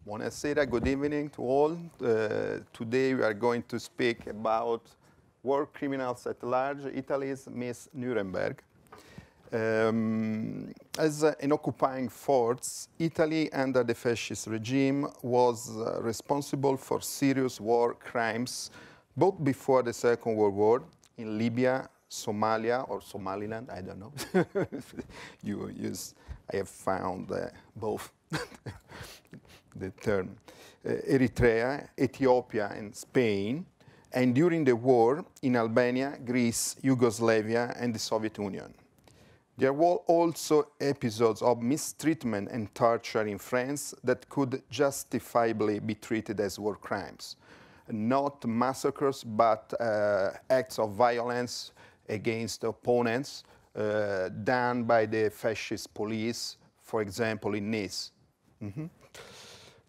Buonasera, good evening to all. Today we are going to speak about war criminals at large, Italy's Miss Nuremberg. As an occupying force, Italy under the fascist regime was responsible for serious war crimes both before the Second World War in Libya, Somalia, or Somaliland, I don't know. I have found both the term. Eritrea, Ethiopia, and Spain, and during the war in Albania, Greece, Yugoslavia, and the Soviet Union. There were also episodes of mistreatment and torture in France that could justifiably be treated as war crimes. Not massacres, but acts of violence against opponents done by the fascist police, for example, in Nice.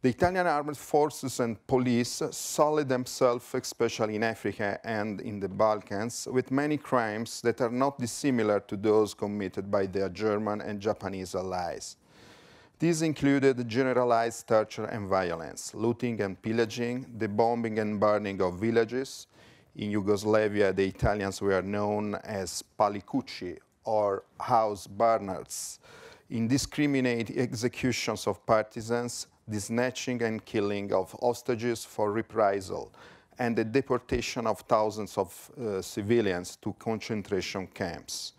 The Italian armed forces and police sullied themselves, especially in Africa and in the Balkans, with many crimes that are not dissimilar to those committed by their German and Japanese allies. These included generalized torture and violence, looting and pillaging, the bombing and burning of villages. In Yugoslavia, the Italians were known as palicucci, or house burners, indiscriminate executions of partisans, the snatching and killing of hostages for reprisal, and the deportation of thousands of civilians to concentration camps.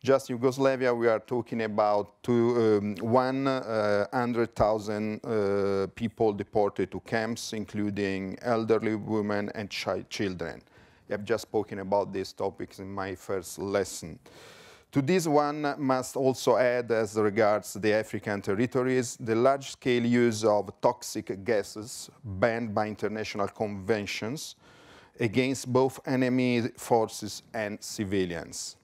Just Yugoslavia, we are talking about 100,000 people deported to camps, including elderly women and children. I have just spoken about these topics in my first lesson. To this one must also add, as regards the African territories, the large-scale use of toxic gases banned by international conventions against both enemy forces and civilians.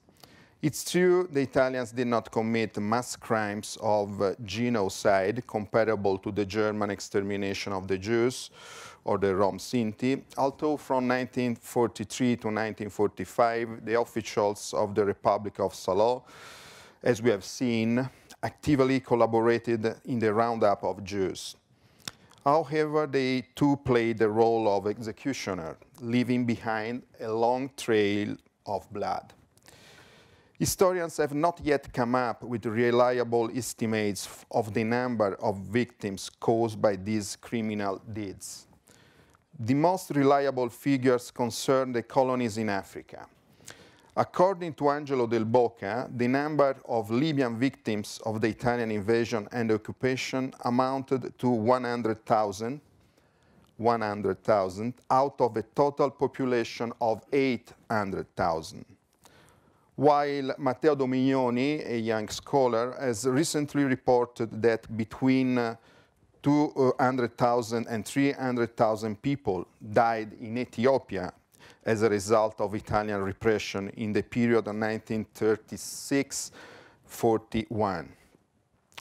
It's true the Italians did not commit mass crimes of genocide comparable to the German extermination of the Jews or the Rom Sinti, although from 1943 to 1945, the officials of the Republic of Salò, as we have seen, actively collaborated in the roundup of Jews. However, they too played the role of executioner, leaving behind a long trail of blood. Historians have not yet come up with reliable estimates of the number of victims caused by these criminal deeds. The most reliable figures concern the colonies in Africa. According to Angelo Del Boca, the number of Libyan victims of the Italian invasion and occupation amounted to 100,000 out of a total population of 800,000. While Matteo Domignoni, a young scholar, has recently reported that between 200,000 and 300,000 people died in Ethiopia as a result of Italian repression in the period of 1936-41,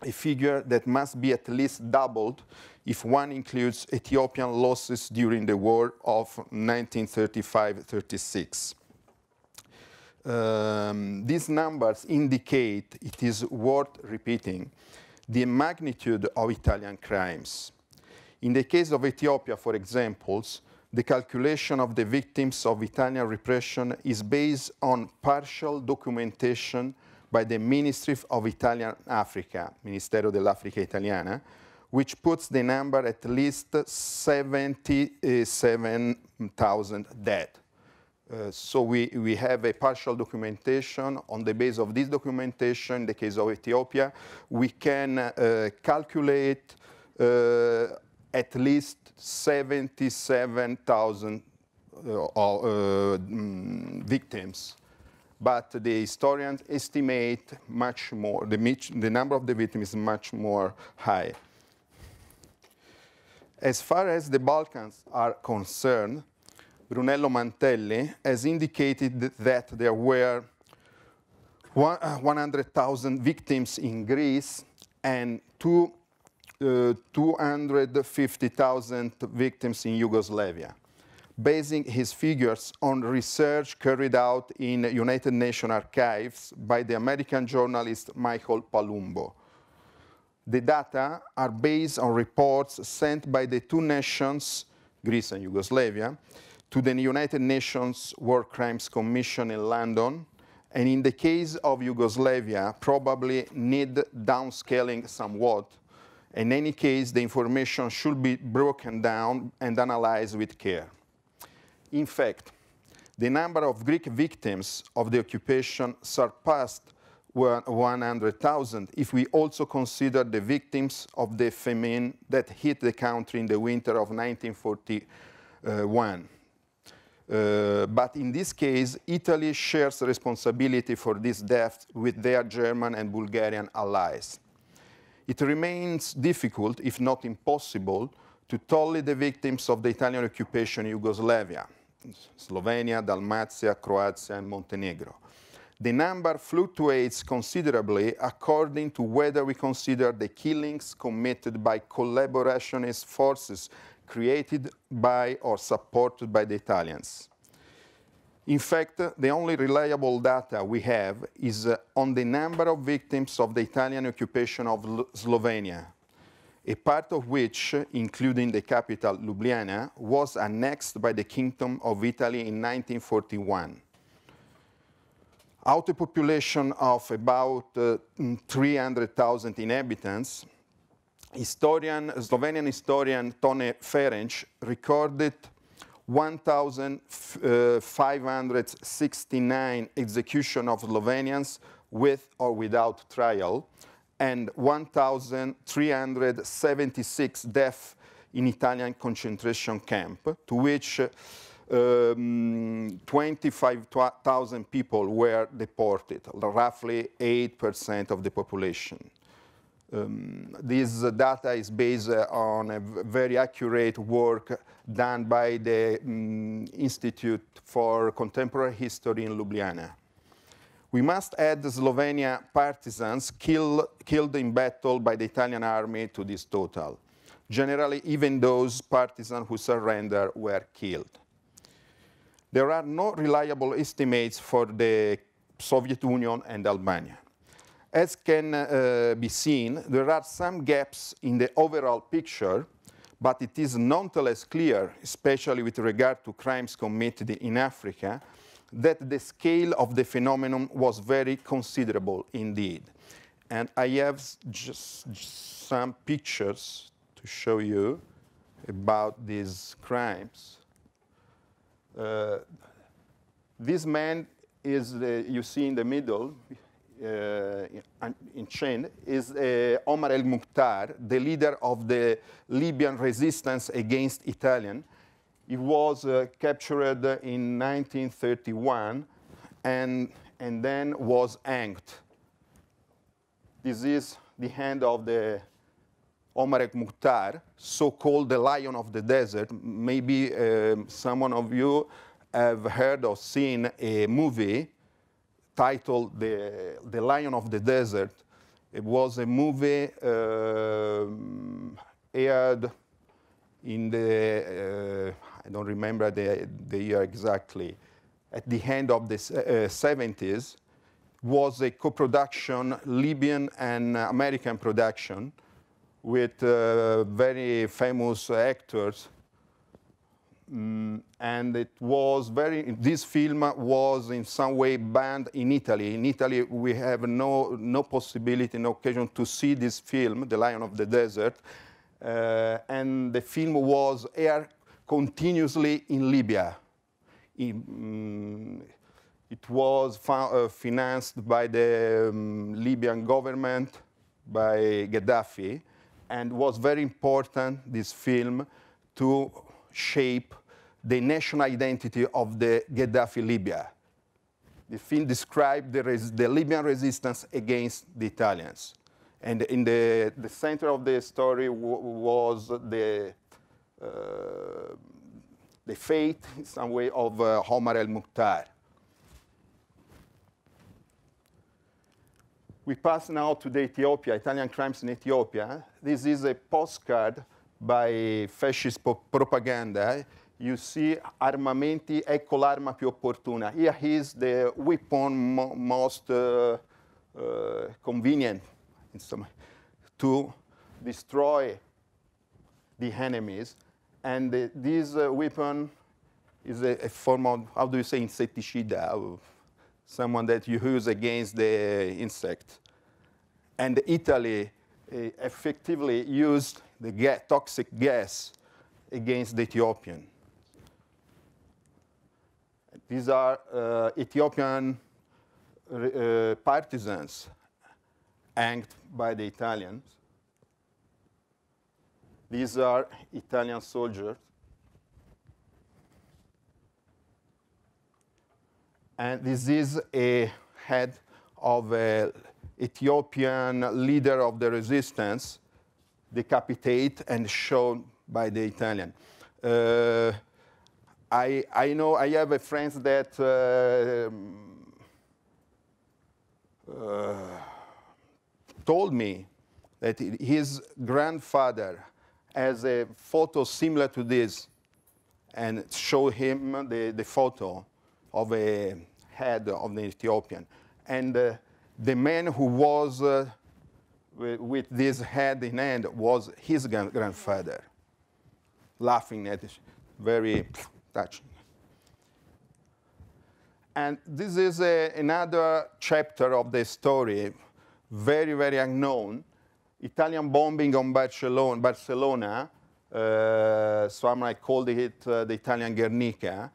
a figure that must be at least doubled if one includes Ethiopian losses during the war of 1935-36. These numbers indicate, it is worth repeating, the magnitude of Italian crimes. In the case of Ethiopia, for example, the calculation of the victims of Italian repression is based on partial documentation by the Ministry of Italian Africa, Ministero dell'Africa Italiana, which puts the number at least 77,000 dead. So we have a partial documentation. On the basis of this documentation, in the case of Ethiopia, we can calculate at least 77,000 victims. But the historians estimate much more. The number of the victims is much more high. As far as the Balkans are concerned, Brunello Mantelli has indicated that there were 100,000 victims in Greece and 250,000 victims in Yugoslavia, basing his figures on research carried out in United Nations archives by the American journalist Michael Palumbo. The data are based on reports sent by the two nations, Greece and Yugoslavia, to the United Nations War Crimes Commission in London, and in the case of Yugoslavia, probably need downscaling somewhat. In any case, the information should be broken down and analyzed with care. In fact, the number of Greek victims of the occupation surpassed 100,000 if we also consider the victims of the famine that hit the country in the winter of 1941. But in this case, Italy shares responsibility for these deaths with their German and Bulgarian allies. It remains difficult, if not impossible, to tally the victims of the Italian occupation in Yugoslavia, Slovenia, Dalmatia, Croatia, and Montenegro. The number fluctuates considerably according to whether we consider the killings committed by collaborationist forces created by or supported by the Italians. In fact, the only reliable data we have is on the number of victims of the Italian occupation of Slovenia, a part of which, including the capital Ljubljana, was annexed by the Kingdom of Italy in 1941. Out of a population of about 300,000 inhabitants, Slovenian historian Tone Ferenc recorded 1,569 executions of Slovenians with or without trial, and 1,376 deaths in Italian concentration camp, to which 25,000 people were deported, roughly 8% of the population. This data is based on a very accurate work done by the Institute for Contemporary History in Ljubljana. We must add the Slovenia partisans killed in battle by the Italian army to this total. Generally, even those partisans who surrendered were killed. There are no reliable estimates for the Soviet Union and Albania. As can be seen, there are some gaps in the overall picture, but it is nonetheless clear, especially with regard to crimes committed in Africa, that the scale of the phenomenon was very considerable indeed. And I have just some pictures to show you about these crimes. This man is, you see in the middle, in chain, is Omar el-Mukhtar, the leader of the Libyan resistance against Italian. He was captured in 1931 and then was hanged. This is the hand of the Omar el-Mukhtar, so-called the Lion of the Desert. Maybe someone of you have heard or seen a movie titled The Lion of the Desert. It was a movie aired in the, I don't remember the year exactly, at the end of the 70s. Was a co-production, Libyan and American production, with very famous actors. And it was this film was in some way banned in Italy. In Italy, we have no possibility, no occasion to see this film, The Lion of the Desert. And the film was aired continuously in Libya. It was financed by the Libyan government, by Gaddafi, and was very important, this film, to shape the national identity of the Gaddafi Libya. The film described the Libyan resistance against the Italians. And in the center of the story was the fate, in some way, of Omar el-Mukhtar. We pass now to the Ethiopia, Italian crimes in Ethiopia. This is a postcard by fascist propaganda. You see armamenti, ecco l'arma più opportuna. Here is the weapon most convenient to destroy the enemies. And this weapon is a form of, how do you say, insetticida, someone that you use against the insect. And Italy effectively used the toxic gas against the Ethiopian. These are Ethiopian partisans hanged by the Italians. These are Italian soldiers. And this is a head of an Ethiopian leader of the resistance, decapitated and shown by the Italian. I know I have a friend that told me that his grandfather has a photo similar to this, and showed him the photo of a head of the Ethiopian. And the man who was with this head in hand was his grandfather, laughing at it, very touching. And this is another chapter of the story, very, very unknown. Italian bombing on Barcelona, some might call it the Italian Guernica,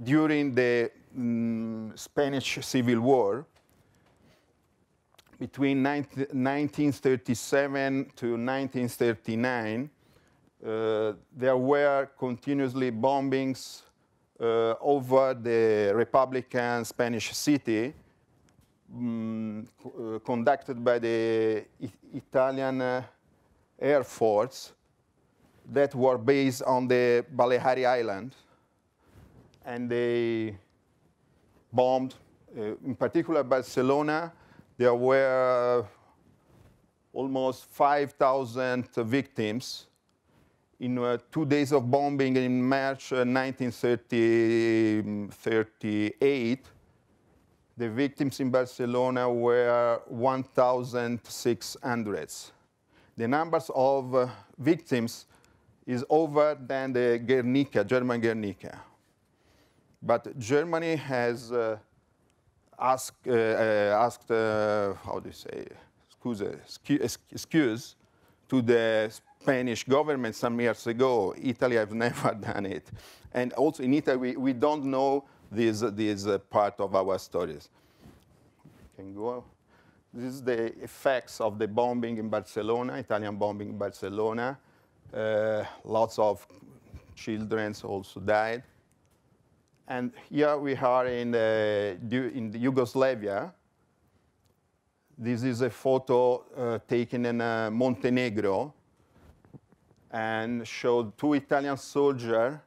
during the Spanish Civil War, between 1937 to 1939, there were continuously bombings over the Republican Spanish city, conducted by the Italian Air Force that were based on the Balearic Island. And they bombed, in particular Barcelona. There were almost 5,000 victims in 2 days of bombing in March 1938. The victims in Barcelona were 1,600. The numbers of victims is over than the Guernica, German Guernica. But Germany has asked, how do you say, excuse to the Spanish government some years ago. Italy has never done it. And also in Italy, we don't know this part of our stories. Can go. This is the effects of the bombing in Barcelona, Italian bombing in Barcelona. Lots of children also died. And here we are in the Yugoslavia. This is a photo taken in Montenegro and showed 2 Italian soldiers.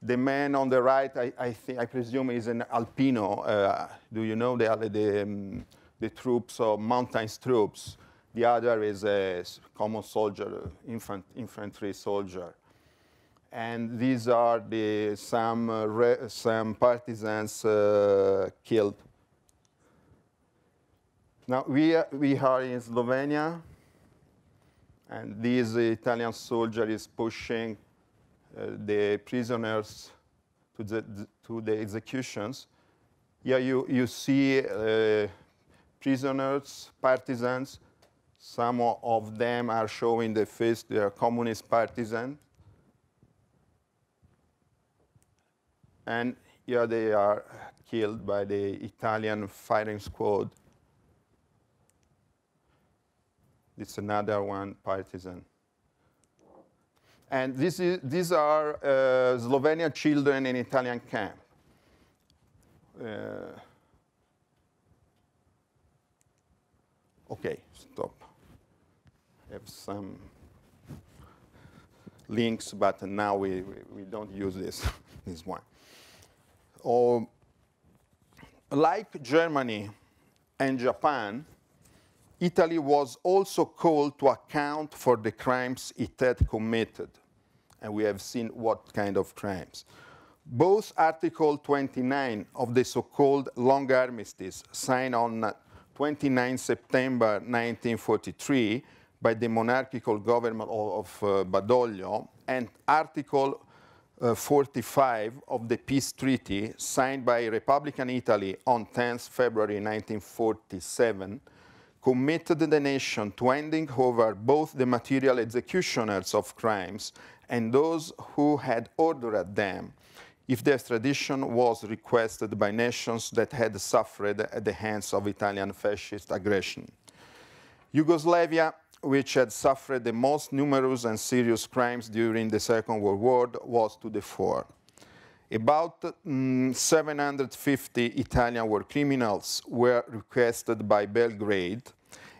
The man on the right, I presume, is an Alpino. Do you know the troops or mountains troops? The other is a common soldier, infantry soldier. And these are some partisans killed. Now we are in Slovenia, and this Italian soldier is pushing the prisoners to the executions. Here you see prisoners, partisans. Some of them are showing the face, they are communist partisans. And here they are killed by the Italian firing squad. It's another one, partisan. And these are Slovenian children in Italian camp. Okay, stop. I have some links, but now we don't use this one. Like Germany and Japan, Italy was also called to account for the crimes it had committed. And we have seen what kind of crimes. Both Article 29 of the so-called Long Armistice, signed on 29 September 1943 by the monarchical government of Badoglio, and Article 45 of the peace treaty signed by Republican Italy on 10th February 1947 committed the nation to handing over both the material executioners of crimes and those who had ordered them, if their extradition was requested by nations that had suffered at the hands of Italian fascist aggression. Yugoslavia, which had suffered the most numerous and serious crimes during the Second World War, was to the fore. About 750 Italian war criminals were requested by Belgrade,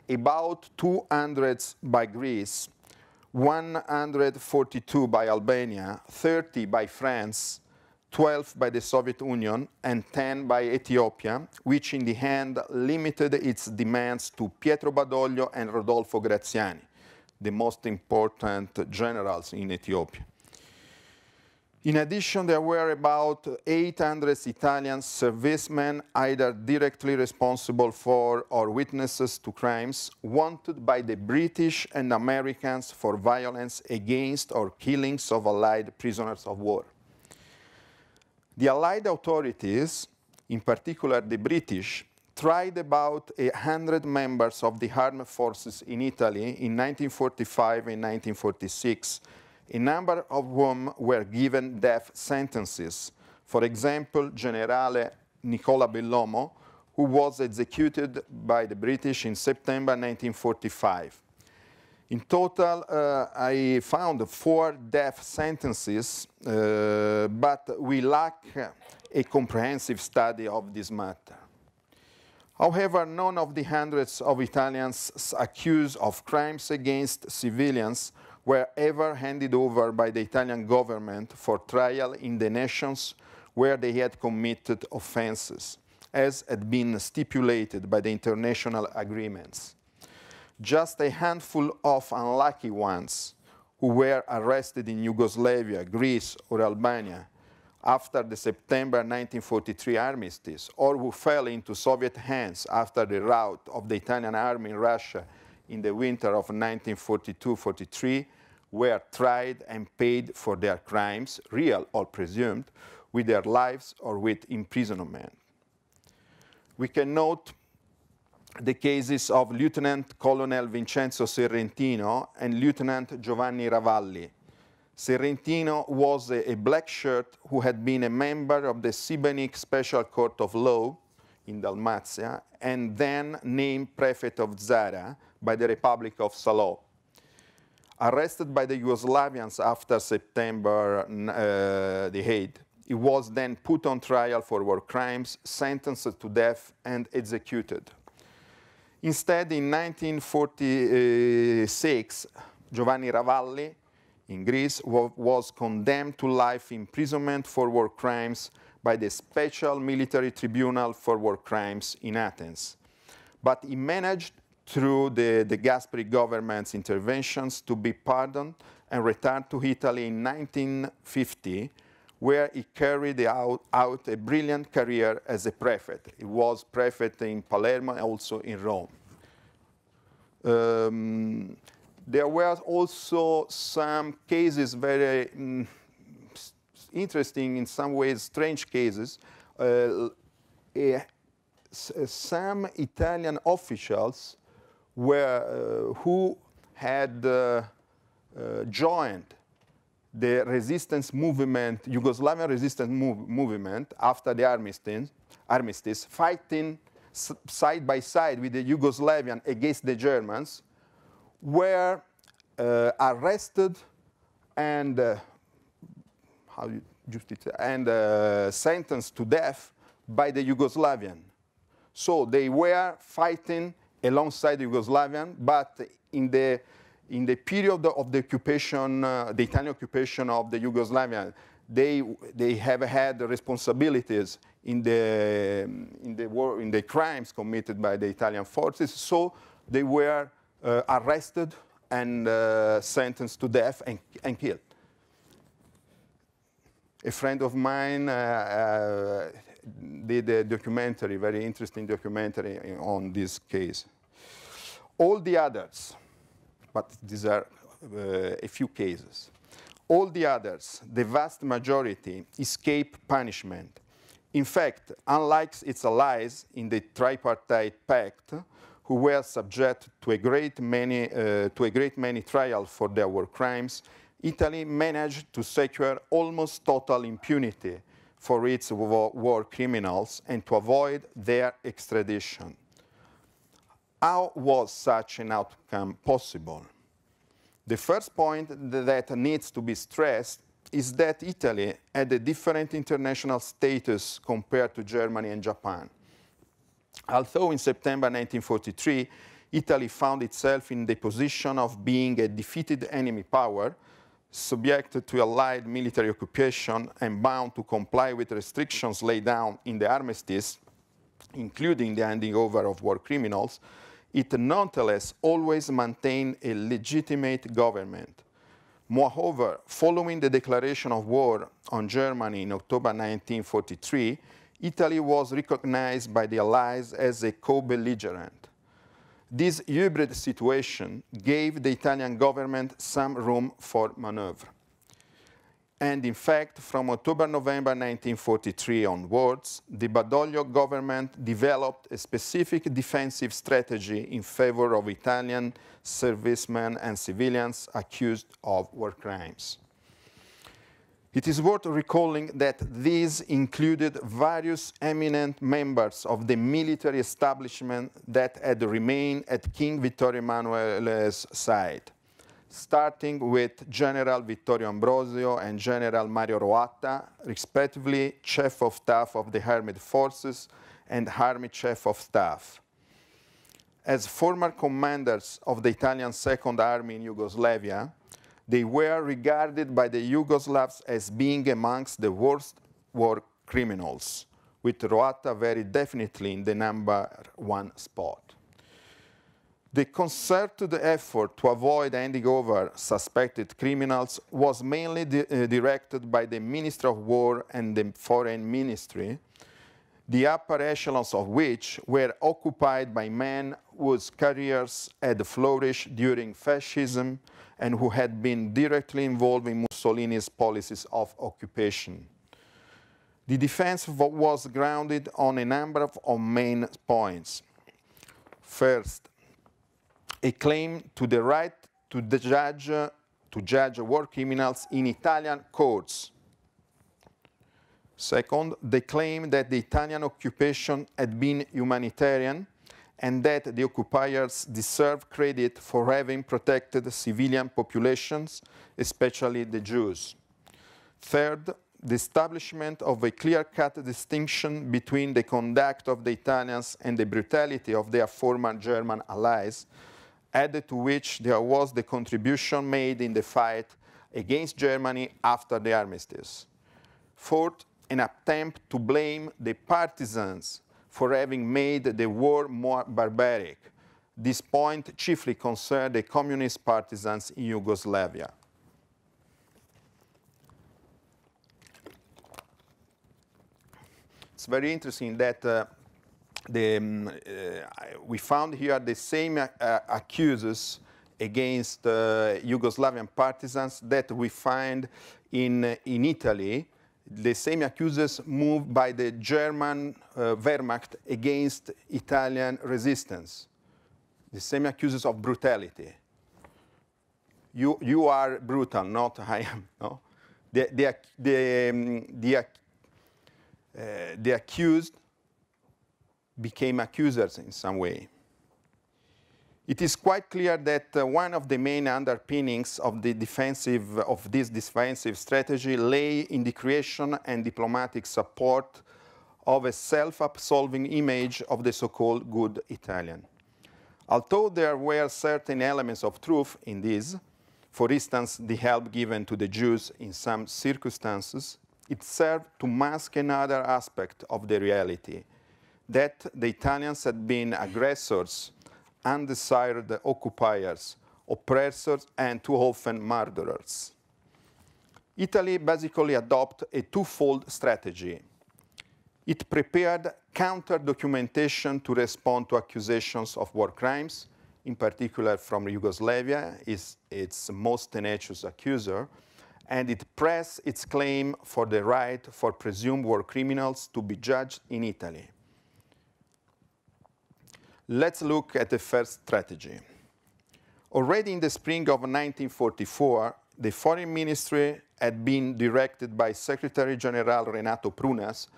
about 200 by Greece, 142 by Albania, 30 by France, 12 by the Soviet Union, and 10 by Ethiopia, which in the end limited its demands to Pietro Badoglio and Rodolfo Graziani, the most important generals in Ethiopia. In addition, there were about 800 Italian servicemen, either directly responsible for or witnesses to crimes, wanted by the British and Americans for violence against or killings of Allied prisoners of war. The Allied authorities, in particular the British, tried about 100 members of the armed forces in Italy in 1945 and 1946, a number of whom were given death sentences. For example, Generale Nicola Bellomo, who was executed by the British in September 1945. In total, I found 4 death sentences, but we lack a comprehensive study of this matter. However, none of the hundreds of Italians accused of crimes against civilians were ever handed over by the Italian government for trial in the nations where they had committed offenses, as had been stipulated by the international agreements. Just a handful of unlucky ones who were arrested in Yugoslavia, Greece, or Albania after the September 1943 armistice, or who fell into Soviet hands after the rout of the Italian army in Russia in the winter of 1942-43, were tried and paid for their crimes, real or presumed, with their lives or with imprisonment. We can note the cases of Lieutenant Colonel Vincenzo Serrentino and Lieutenant Giovanni Ravalli. Serrentino was a black shirt who had been a member of the Šibenik Special Court of Law in Dalmatia and then named prefect of Zara by the Republic of Salò. Arrested by the Yugoslavians after September the 8th, he was then put on trial for war crimes, sentenced to death, and executed. Instead, in 1946, Giovanni Ravalli, in Greece, was condemned to life imprisonment for war crimes by the Special Military Tribunal for War Crimes in Athens. But he managed, through the Gasperi government's interventions, to be pardoned and returned to Italy in 1950, where he carried out a brilliant career as a prefect. He was prefect in Palermo and also in Rome. There were also some cases, very interesting, in some ways strange cases. Some Italian officials who had joined the resistance movement, Yugoslavian resistance movement after the armistice, fighting side by side with the Yugoslavian against the Germans, were arrested and sentenced to death by the Yugoslavian. So they were fighting alongside the Yugoslavian, but in the period of the occupation, the Italian occupation of the Yugoslavian, they have had responsibilities in the crimes committed by the Italian forces. So they were arrested and sentenced to death and killed. A friend of mine did a documentary, very interesting documentary on this case. All the others but these are a few cases. All the others, the vast majority, escape punishment. In fact, unlike its allies in the tripartite pact, who were subject to a great many trials for their war crimes, Italy managed to secure almost total impunity for its war criminals and to avoid their extradition. How was such an outcome possible? The first point that needs to be stressed is that Italy had a different international status compared to Germany and Japan. Although in September 1943, Italy found itself in the position of being a defeated enemy power, subject to Allied military occupation and bound to comply with restrictions laid down in the armistice, including the handing over of war criminals, it nonetheless always maintained a legitimate government. Moreover, following the declaration of war on Germany in October 1943, Italy was recognized by the Allies as a co-belligerent. This hybrid situation gave the Italian government some room for maneuver. And in fact, from October-November 1943 onwards, the Badoglio government developed a specific defensive strategy in favor of Italian servicemen and civilians accused of war crimes. It is worth recalling that these included various eminent members of the military establishment that had remained at King Vittorio Emanuele's side, starting with General Vittorio Ambrosio and General Mario Roatta, respectively Chief of Staff of the Armed Forces and Army Chief of Staff. As former commanders of the Italian Second Army in Yugoslavia, they were regarded by the Yugoslavs as being amongst the worst war criminals, with Roatta very definitely in the #1 spot. The concerted effort to avoid handing over suspected criminals was mainly directed by the Ministry of War and the Foreign Ministry, the upper echelons of which were occupied by men whose careers had flourished during fascism and who had been directly involved in Mussolini's policies of occupation. The defense was grounded on a number of main points. First, a claim to the right to judge war criminals in Italian courts. Second, the claim that the Italian occupation had been humanitarian and that the occupiers deserve credit for having protected civilian populations, especially the Jews. Third, the establishment of a clear-cut distinction between the conduct of the Italians and the brutality of their former German allies, added to which there was the contribution made in the fight against Germany after the armistice. Fourth, an attempt to blame the partisans for having made the war more barbaric. This point chiefly concerned the communist partisans in Yugoslavia. It's very interesting that we found here the same accusers against Yugoslavian partisans that we find in Italy, the same accusers moved by the German Wehrmacht against Italian resistance, the same accusers of brutality. You are brutal, not I am. No? The accused became accusers in some way. It is quite clear that one of the main underpinnings of this defensive strategy lay in the creation and diplomatic support of a self-absolving image of the so-called good Italian. Although there were certain elements of truth in this, for instance, the help given to the Jews in some circumstances, it served to mask another aspect of the reality, that the Italians had been aggressors, undesired occupiers, oppressors, and too often murderers. Italy basically adopted a twofold strategy. It prepared counter-documentation to respond to accusations of war crimes, in particular from Yugoslavia, is its most tenacious accuser, and it pressed its claim for the right for presumed war criminals to be judged in Italy. Let's look at the first strategy. Already in the spring of 1944, the Foreign Ministry had been directed by Secretary General Renato Prunas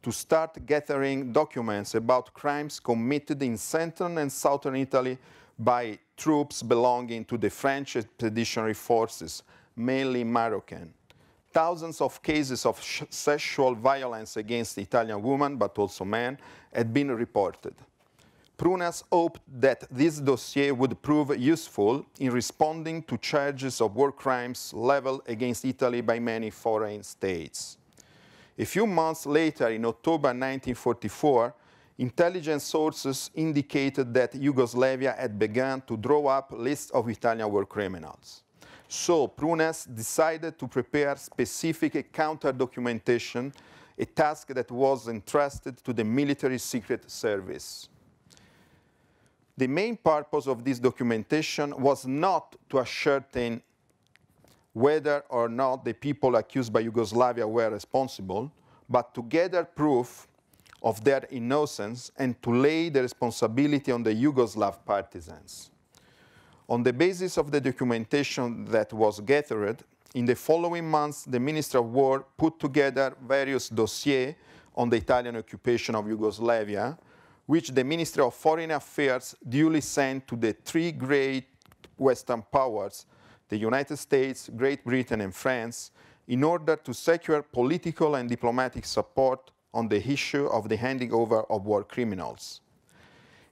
to start gathering documents about crimes committed in southern and southern Italy by troops belonging to the French expeditionary forces, mainly Moroccan. Thousands of cases of sexual violence against Italian women, but also men, had been reported. Prunas hoped that this dossier would prove useful in responding to charges of war crimes leveled against Italy by many foreign states. A few months later, in October 1944, intelligence sources indicated that Yugoslavia had begun to draw up lists of Italian war criminals. So Prunas decided to prepare specific counter-documentation, a task that was entrusted to the military secret service. The main purpose of this documentation was not to ascertain whether or not the people accused by Yugoslavia were responsible, but to gather proof of their innocence and to lay the responsibility on the Yugoslav partisans. On the basis of the documentation that was gathered, in the following months, the Ministry of War put together various dossiers on the Italian occupation of Yugoslavia, which the Ministry of Foreign Affairs duly sent to the three great Western powers, the United States, Great Britain, and France, in order to secure political and diplomatic support on the issue of the handing over of war criminals.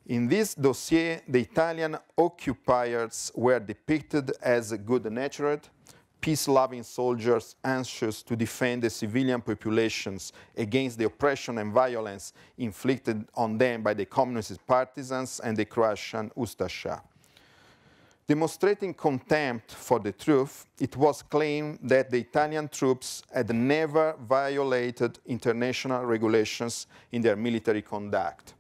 In this dossier, the Italian occupiers were depicted as good-natured, peace-loving soldiers anxious to defend the civilian populations against the oppression and violence inflicted on them by the communist partisans and the Croatian Ustasha. Demonstrating contempt for the truth, it was claimed that the Italian troops had never violated international regulations in their military conduct,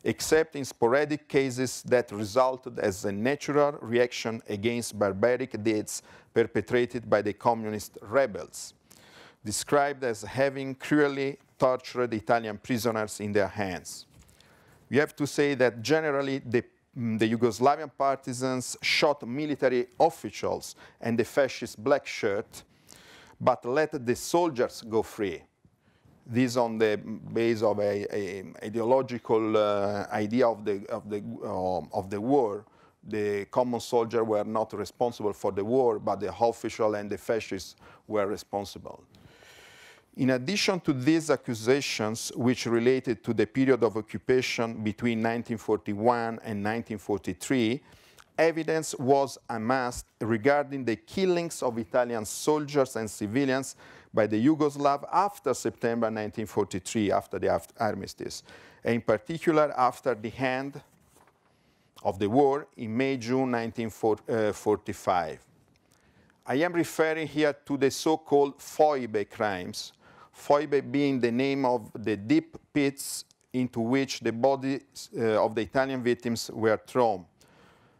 except in sporadic cases that resulted as a natural reaction against barbaric deeds perpetrated by the communist rebels, described as having cruelly tortured Italian prisoners in their hands. We have to say that generally the Yugoslavian partisans shot military officials and the fascist black shirt, but let the soldiers go free. This on the base of an ideological idea of the war. The common soldiers were not responsible for the war, but the official and the fascists were responsible. In addition to these accusations, which related to the period of occupation between 1941 and 1943, evidence was amassed regarding the killings of Italian soldiers and civilians by the Yugoslav after September 1943, after the armistice, and in particular after the end of the war in May-June 1945. I am referring here to the so-called foibe crimes, foibe being the name of the deep pits into which the bodies of the Italian victims were thrown.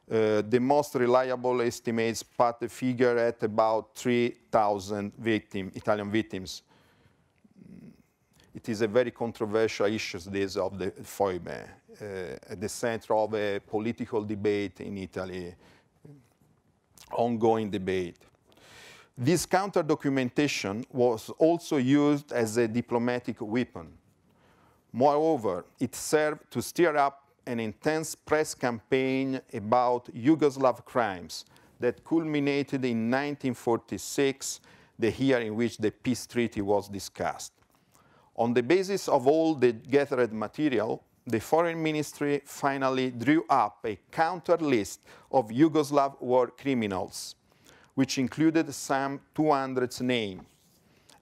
The most reliable estimates put the figure at about 3,000 Italian victims. It is a very controversial issue, this of the foibe, at the center of a political debate in Italy, ongoing debate. This counter-documentation was also used as a diplomatic weapon. Moreover, it served to stir up an intense press campaign about Yugoslav crimes that culminated in 1946, the year in which the peace treaty was discussed. On the basis of all the gathered material, the Foreign Ministry finally drew up a counter list of Yugoslav war criminals, which included some 200 names.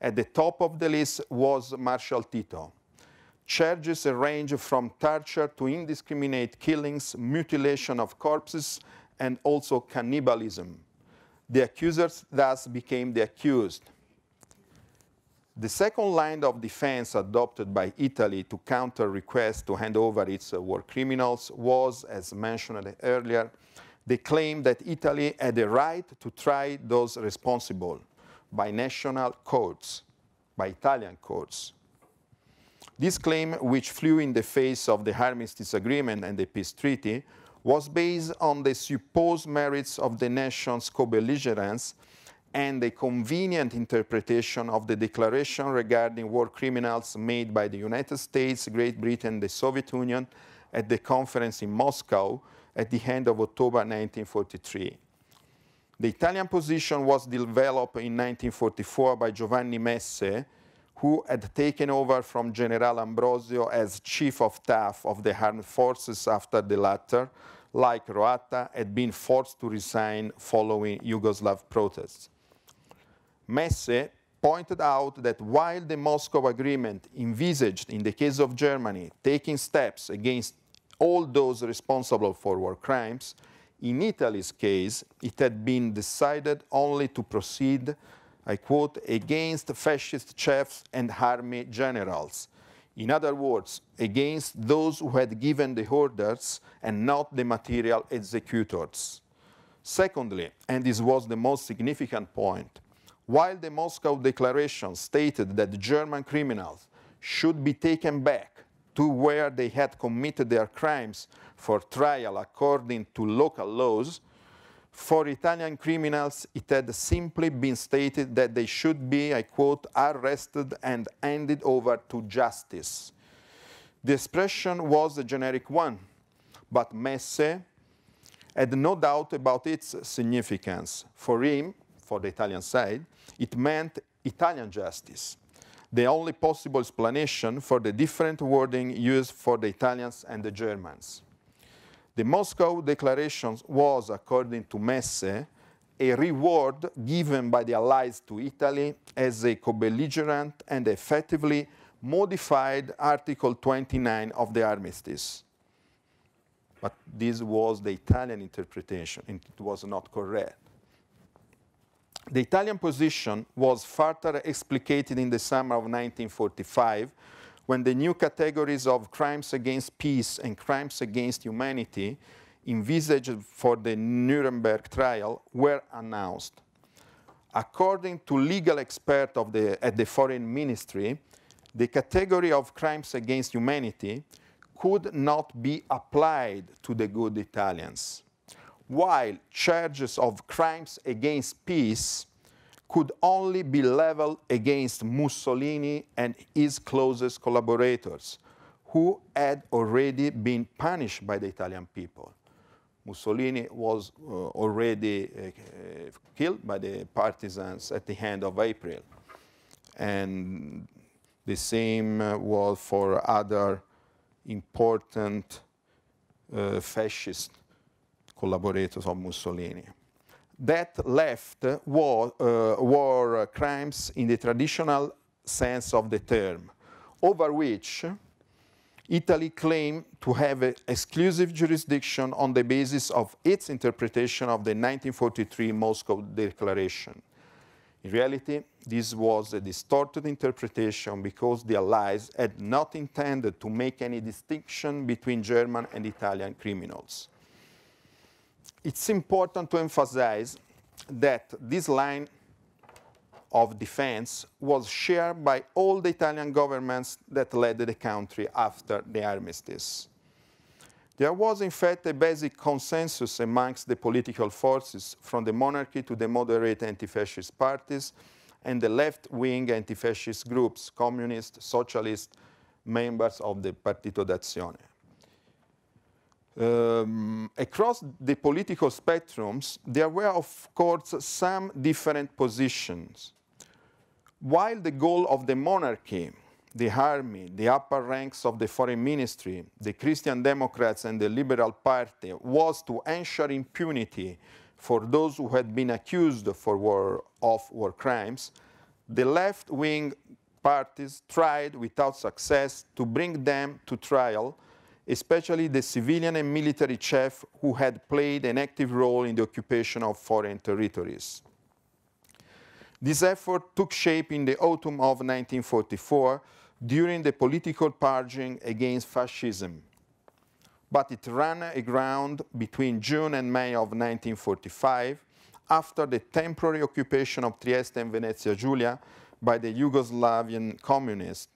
At the top of the list was Marshal Tito. Charges range from torture to indiscriminate killings, mutilation of corpses, and also cannibalism. The accusers thus became the accused. The second line of defense adopted by Italy to counter requests to hand over its war criminals was, as mentioned earlier, They claimed that Italy had the right to try those responsible by national courts, by Italian courts. This claim, which flew in the face of the Armistice Agreement and the peace treaty, was based on the supposed merits of the nation's co-belligerence and the convenient interpretation of the declaration regarding war criminals made by the United States, Great Britain, and the Soviet Union at the conference in Moscow at the end of October 1943. The Italian position was developed in 1944 by Giovanni Messe, who had taken over from General Ambrosio as chief of staff of the armed forces after the latter, like Roatta, had been forced to resign following Yugoslav protests. Messe pointed out that while the Moscow Agreement envisaged, in the case of Germany, taking steps against all those responsible for war crimes, in Italy's case, it had been decided only to proceed, I quote, against fascist chiefs and army generals. In other words, against those who had given the orders and not the material executors. Secondly, and this was the most significant point, while the Moscow Declaration stated that German criminals should be taken back to where they had committed their crimes for trial according to local laws, for Italian criminals, it had simply been stated that they should be, I quote, arrested and handed over to justice. The expression was a generic one, but Messe had no doubt about its significance. For him, for the Italian side, it meant Italian justice, the only possible explanation for the different wording used for the Italians and the Germans. The Moscow Declaration was, according to Messe, a reward given by the Allies to Italy as a co-belligerent and effectively modified Article 29 of the Armistice. But this was the Italian interpretation, and it was not correct. The Italian position was further explicated in the summer of 1945 when the new categories of crimes against peace and crimes against humanity envisaged for the Nuremberg trial were announced. According to legal experts at the Foreign Ministry, the category of crimes against humanity could not be applied to the good Italians, while charges of crimes against peace could only be leveled against Mussolini and his closest collaborators, who had already been punished by the Italian people. Mussolini was already killed by the partisans at the end of April. And the same was for other important fascist collaborators of Mussolini. That left war crimes in the traditional sense of the term, over which Italy claimed to have exclusive jurisdiction on the basis of its interpretation of the 1943 Moscow Declaration. In reality, this was a distorted interpretation because the Allies had not intended to make any distinction between German and Italian criminals. It's important to emphasize that this line of defense was shared by all the Italian governments that led the country after the armistice. There was, in fact, a basic consensus amongst the political forces, from the monarchy to the moderate anti-fascist parties and the left-wing anti-fascist groups, communist, socialist, members of the Partito d'Azione. Across the political spectrums, there were, of course, some different positions. While the goal of the monarchy, the army, the upper ranks of the foreign ministry, the Christian Democrats and the Liberal Party was to ensure impunity for those who had been accused of war crimes, the left-wing parties tried without success to bring them to trial, especially the civilian and military chiefs who had played an active role in the occupation of foreign territories. This effort took shape in the autumn of 1944 during the political purging against fascism. but it ran aground between June and May of 1945 after the temporary occupation of Trieste and Venezia Giulia by the Yugoslavian communists,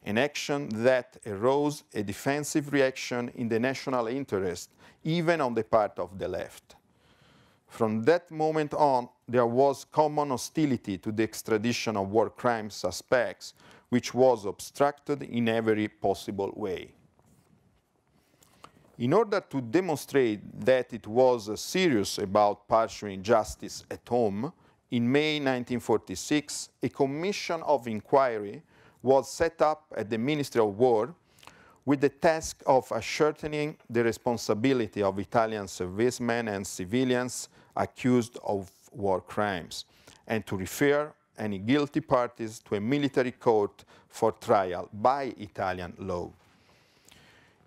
an action that arose a defensive reaction in the national interest, even on the part of the left. From that moment on, there was common hostility to the extradition of war crime suspects, which was obstructed in every possible way. In order to demonstrate that it was serious about pursuing justice at home, in May 1946, a commission of inquiry was set up at the Ministry of War with the task of ascertaining the responsibility of Italian servicemen and civilians accused of war crimes, and to refer any guilty parties to a military court for trial by Italian law.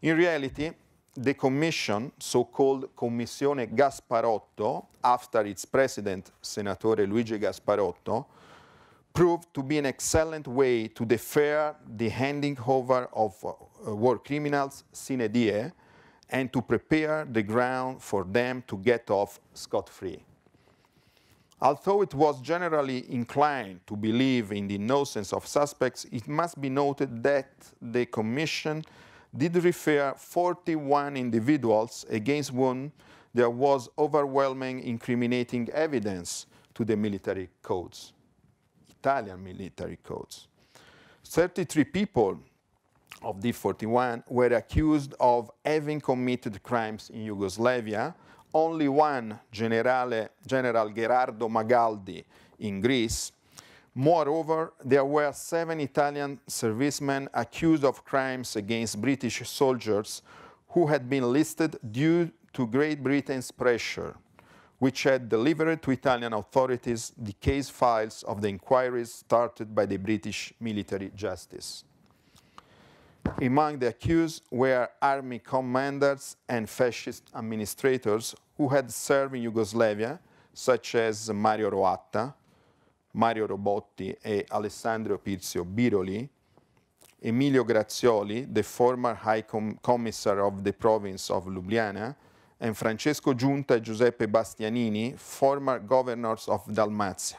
In reality, the commission, so-called Commissione Gasparotto, after its president, Senatore Luigi Gasparotto, proved to be an excellent way to defer the handing over of war criminals sine die and to prepare the ground for them to get off scot-free. Although it was generally inclined to believe in the innocence of suspects, it must be noted that the Commission did refer 41 individuals against whom there was overwhelming incriminating evidence to the military codes, Italian military codes. 33 people of the 41 were accused of having committed crimes in Yugoslavia. Only one, General Gherardo Magaldi, in Greece. Moreover, there were 7 Italian servicemen accused of crimes against British soldiers who had been listed due to Great Britain's pressure, which had delivered to Italian authorities the case files of the inquiries started by the British military justice. Among the accused were army commanders and fascist administrators who had served in Yugoslavia, such as Mario Roatta, Mario Robotti and Alessandro Pirzio Biroli, Emilio Grazioli, the former High Commissar of the province of Ljubljana, and Francesco Giunta and Giuseppe Bastianini, former governors of Dalmatia.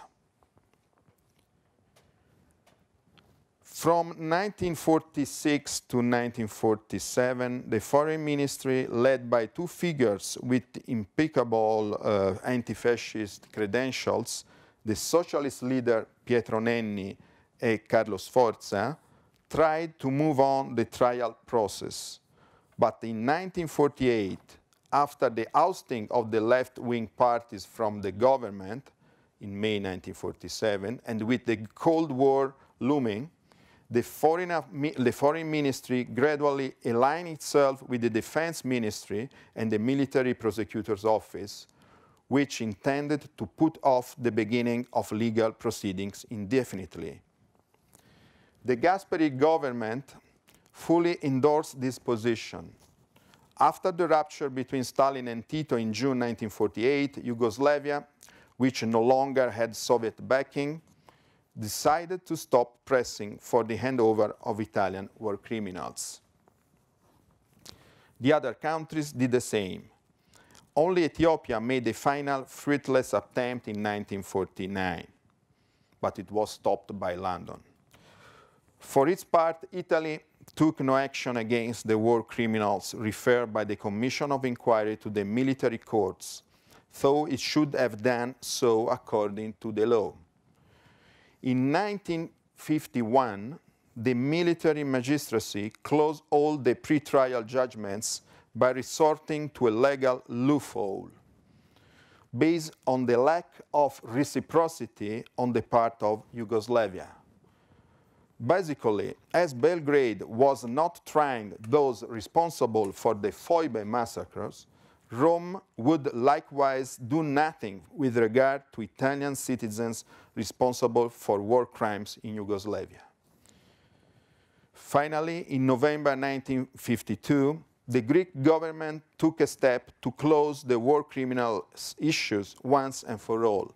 From 1946 to 1947, the Foreign Ministry, led by 2 figures with impeccable anti-fascist credentials, the socialist leader Pietro Nenni and Carlo Sforza, tried to move on the trial process. But in 1948, after the ousting of the left-wing parties from the government in May 1947, and with the Cold War looming, the Foreign Ministry gradually aligned itself with the Defense Ministry and the Military Prosecutor's Office, which intended to put off the beginning of legal proceedings indefinitely. The Gasperi government fully endorsed this position. After the rupture between Stalin and Tito in June 1948, Yugoslavia, which no longer had Soviet backing, decided to stop pressing for the handover of Italian war criminals. The other countries did the same. Only Ethiopia made a final fruitless attempt in 1949, but it was stopped by London. For its part, Italy took no action against the war criminals referred by the Commission of Inquiry to the military courts, though it should have done so according to the law. In 1951, the military magistracy closed all the pre-trial judgments by resorting to a legal loophole based on the lack of reciprocity on the part of Yugoslavia. Basically, as Belgrade was not trying those responsible for the Foibe massacres, Rome would likewise do nothing with regard to Italian citizens responsible for war crimes in Yugoslavia. Finally, in November 1952, the Greek government took a step to close the war criminals issues once and for all.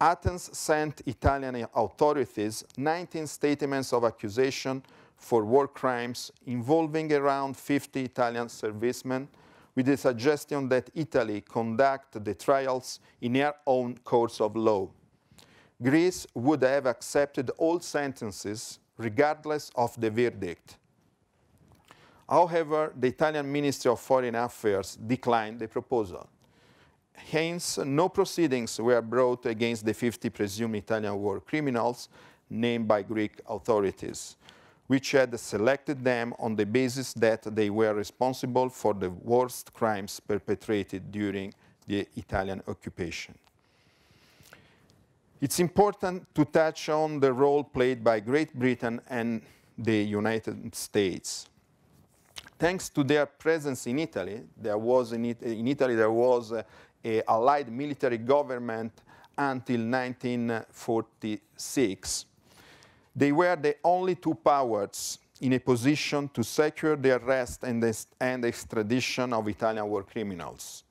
Athens sent Italian authorities 19 statements of accusation for war crimes involving around 50 Italian servicemen, with the suggestion that Italy conduct the trials in her own courts of law. Greece would have accepted all sentences regardless of the verdict. However, the Italian Ministry of Foreign Affairs declined the proposal. Hence, no proceedings were brought against the 50 presumed Italian war criminals named by Greek authorities, which had selected them on the basis that they were responsible for the worst crimes perpetrated during the Italian occupation. It's important to touch on the role played by Great Britain and the United States. Thanks to their presence in Italy, there was an allied military government until 1946. They were the only two powers in a position to secure the arrest and extradition of Italian war criminals.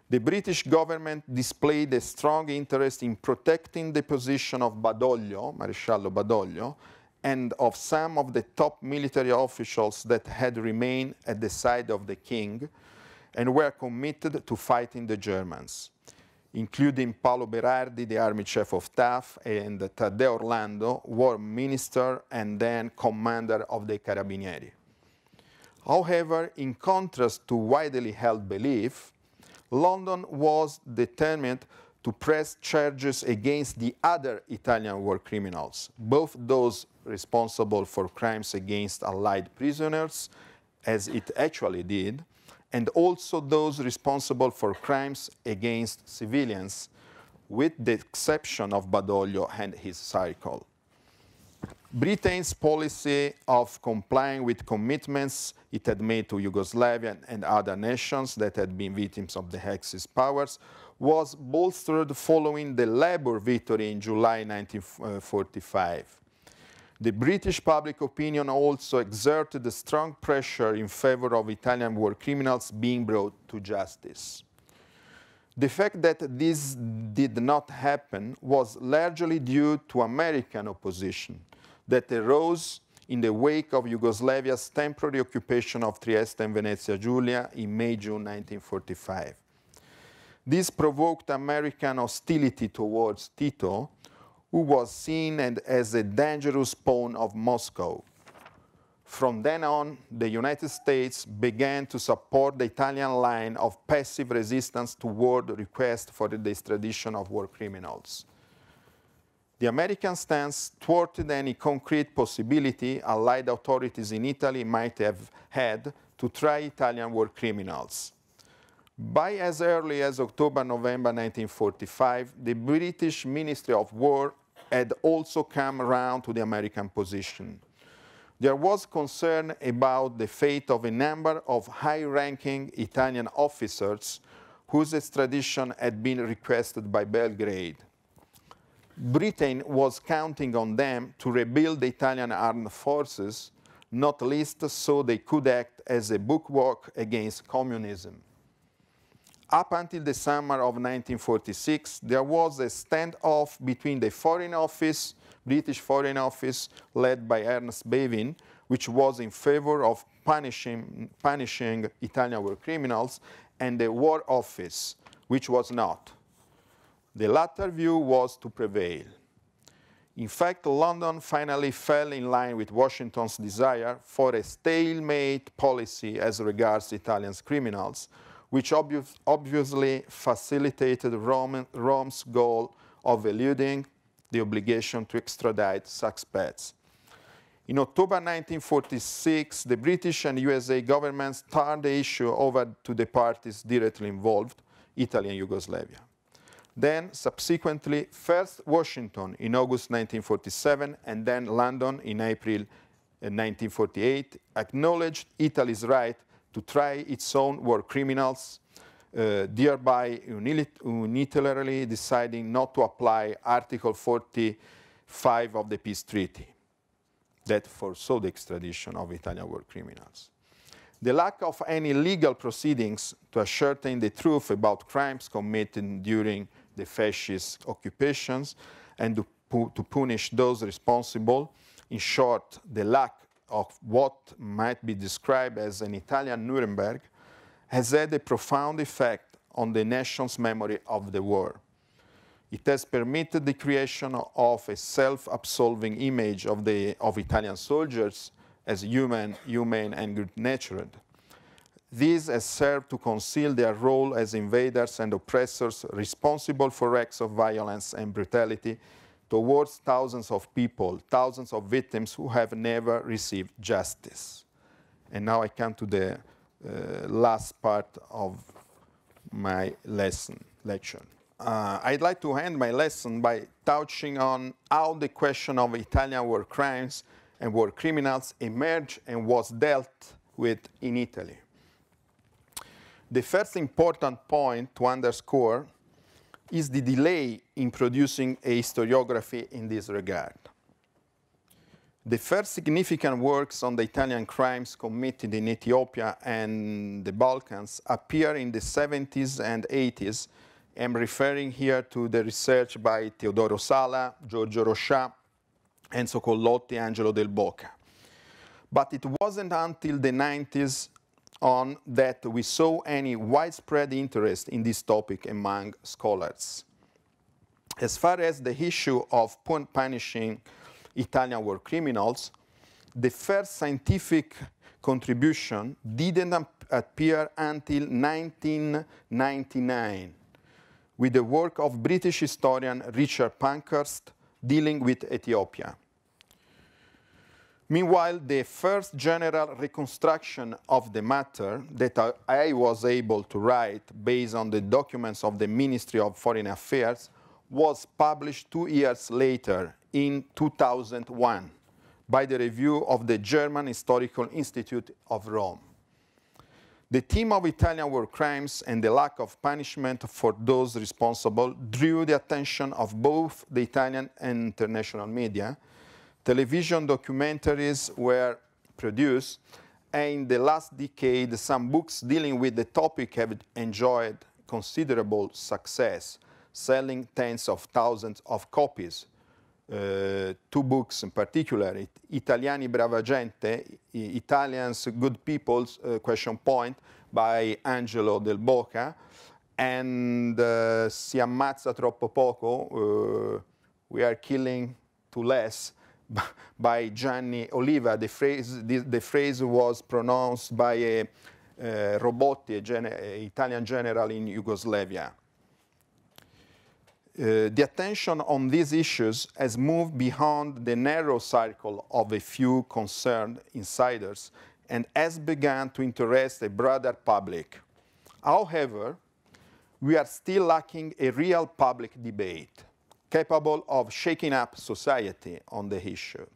The British government displayed a strong interest in protecting the position of Badoglio, Maresciallo Badoglio, and of some of the top military officials that had remained at the side of the king and were committed to fighting the Germans, including Paolo Berardi, the army chief of staff, and Taddeo Orlando, war minister and then commander of the Carabinieri. However, in contrast to widely held belief, London was determined to press charges against the other Italian war criminals, both those responsible for crimes against Allied prisoners, as it actually did, and also those responsible for crimes against civilians, with the exception of Badoglio and his circle. Britain's policy of complying with commitments it had made to Yugoslavia and other nations that had been victims of the Axis powers was bolstered following the Labour victory in July 1945. The British public opinion also exerted a strong pressure in favor of Italian war criminals being brought to justice. The fact that this did not happen was largely due to American opposition that arose in the wake of Yugoslavia's temporary occupation of Trieste and Venezia Giulia in May-June 1945. This provoked American hostility towards Tito, who was seen as a dangerous pawn of Moscow. From then on, the United States began to support the Italian line of passive resistance toward the request for the extradition of war criminals. The American stance thwarted any concrete possibility Allied authorities in Italy might have had to try Italian war criminals. By as early as October-November 1945, the British Ministry of War had also come around to the American position. There was concern about the fate of a number of high-ranking Italian officers whose extradition had been requested by Belgrade. Britain was counting on them to rebuild the Italian armed forces, not least so they could act as a bulwark against communism. Up until the summer of 1946, there was a standoff between the Foreign Office, British Foreign Office, led by Ernest Bevin, which was in favor of punishing Italian war criminals, and the War Office, which was not. The latter view was to prevail. In fact, London finally fell in line with Washington's desire for a stalemate policy as regards Italian criminals, which obviously facilitated Rome's goal of eluding the obligation to extradite suspects. In October 1946, the British and USA governments turned the issue over to the parties directly involved, Italy and Yugoslavia. Then, subsequently, first Washington in August 1947 and then London in April 1948 acknowledged Italy's right to try its own war criminals, thereby unilaterally deciding not to apply Article 45 of the Peace Treaty that foresaw the extradition of Italian war criminals. The lack of any legal proceedings to ascertain the truth about crimes committed during the fascist occupations and to punish those responsible, in short, the lack of what might be described as an Italian Nuremberg has had a profound effect on the nation's memory of the war. It has permitted the creation of a self-absolving image of Italian soldiers as humane and good-natured. This has served to conceal their role as invaders and oppressors responsible for acts of violence and brutality towards thousands of people, thousands of victims who have never received justice. And now I come to the last part of my lecture. I'd like to end my lesson by touching on how the question of Italian war crimes and war criminals emerged and was dealt with in Italy. The first important point to underscore is the delay in producing a historiography in this regard. The first significant works on the Italian crimes committed in Ethiopia and the Balkans appear in the 70s and 80s. I'm referring here to the research by Teodoro Sala, Giorgio Rochat, Enzo Collotti, Angelo Del Boca. But it wasn't until the 90s on that we saw any widespread interest in this topic among scholars. As far as the issue of punishing Italian war criminals, the first scientific contribution didn't appear until 1999 with the work of British historian Richard Pankhurst dealing with Ethiopia. Meanwhile, the first general reconstruction of the matter that I was able to write based on the documents of the Ministry of Foreign Affairs was published 2 years later in 2001 by the review of the German Historical Institute of Rome. The theme of Italian war crimes and the lack of punishment for those responsible drew the attention of both the Italian and international media. Television documentaries were produced, and in the last decade, some books dealing with the topic have enjoyed considerable success, selling tens of thousands of copies. 2 books in particular, Italiani Brava Gente, Italians Good People's, ? By Angelo Del Boca, and Si ammazza troppo poco, We are killing too less, by Gianni Oliva. The phrase was pronounced by Robotti, an Italian general in Yugoslavia. The attention on these issues has moved beyond the narrow circle of a few concerned insiders and has begun to interest a broader public. However, we are still lacking a real public debate capable of shaking up society on the issue.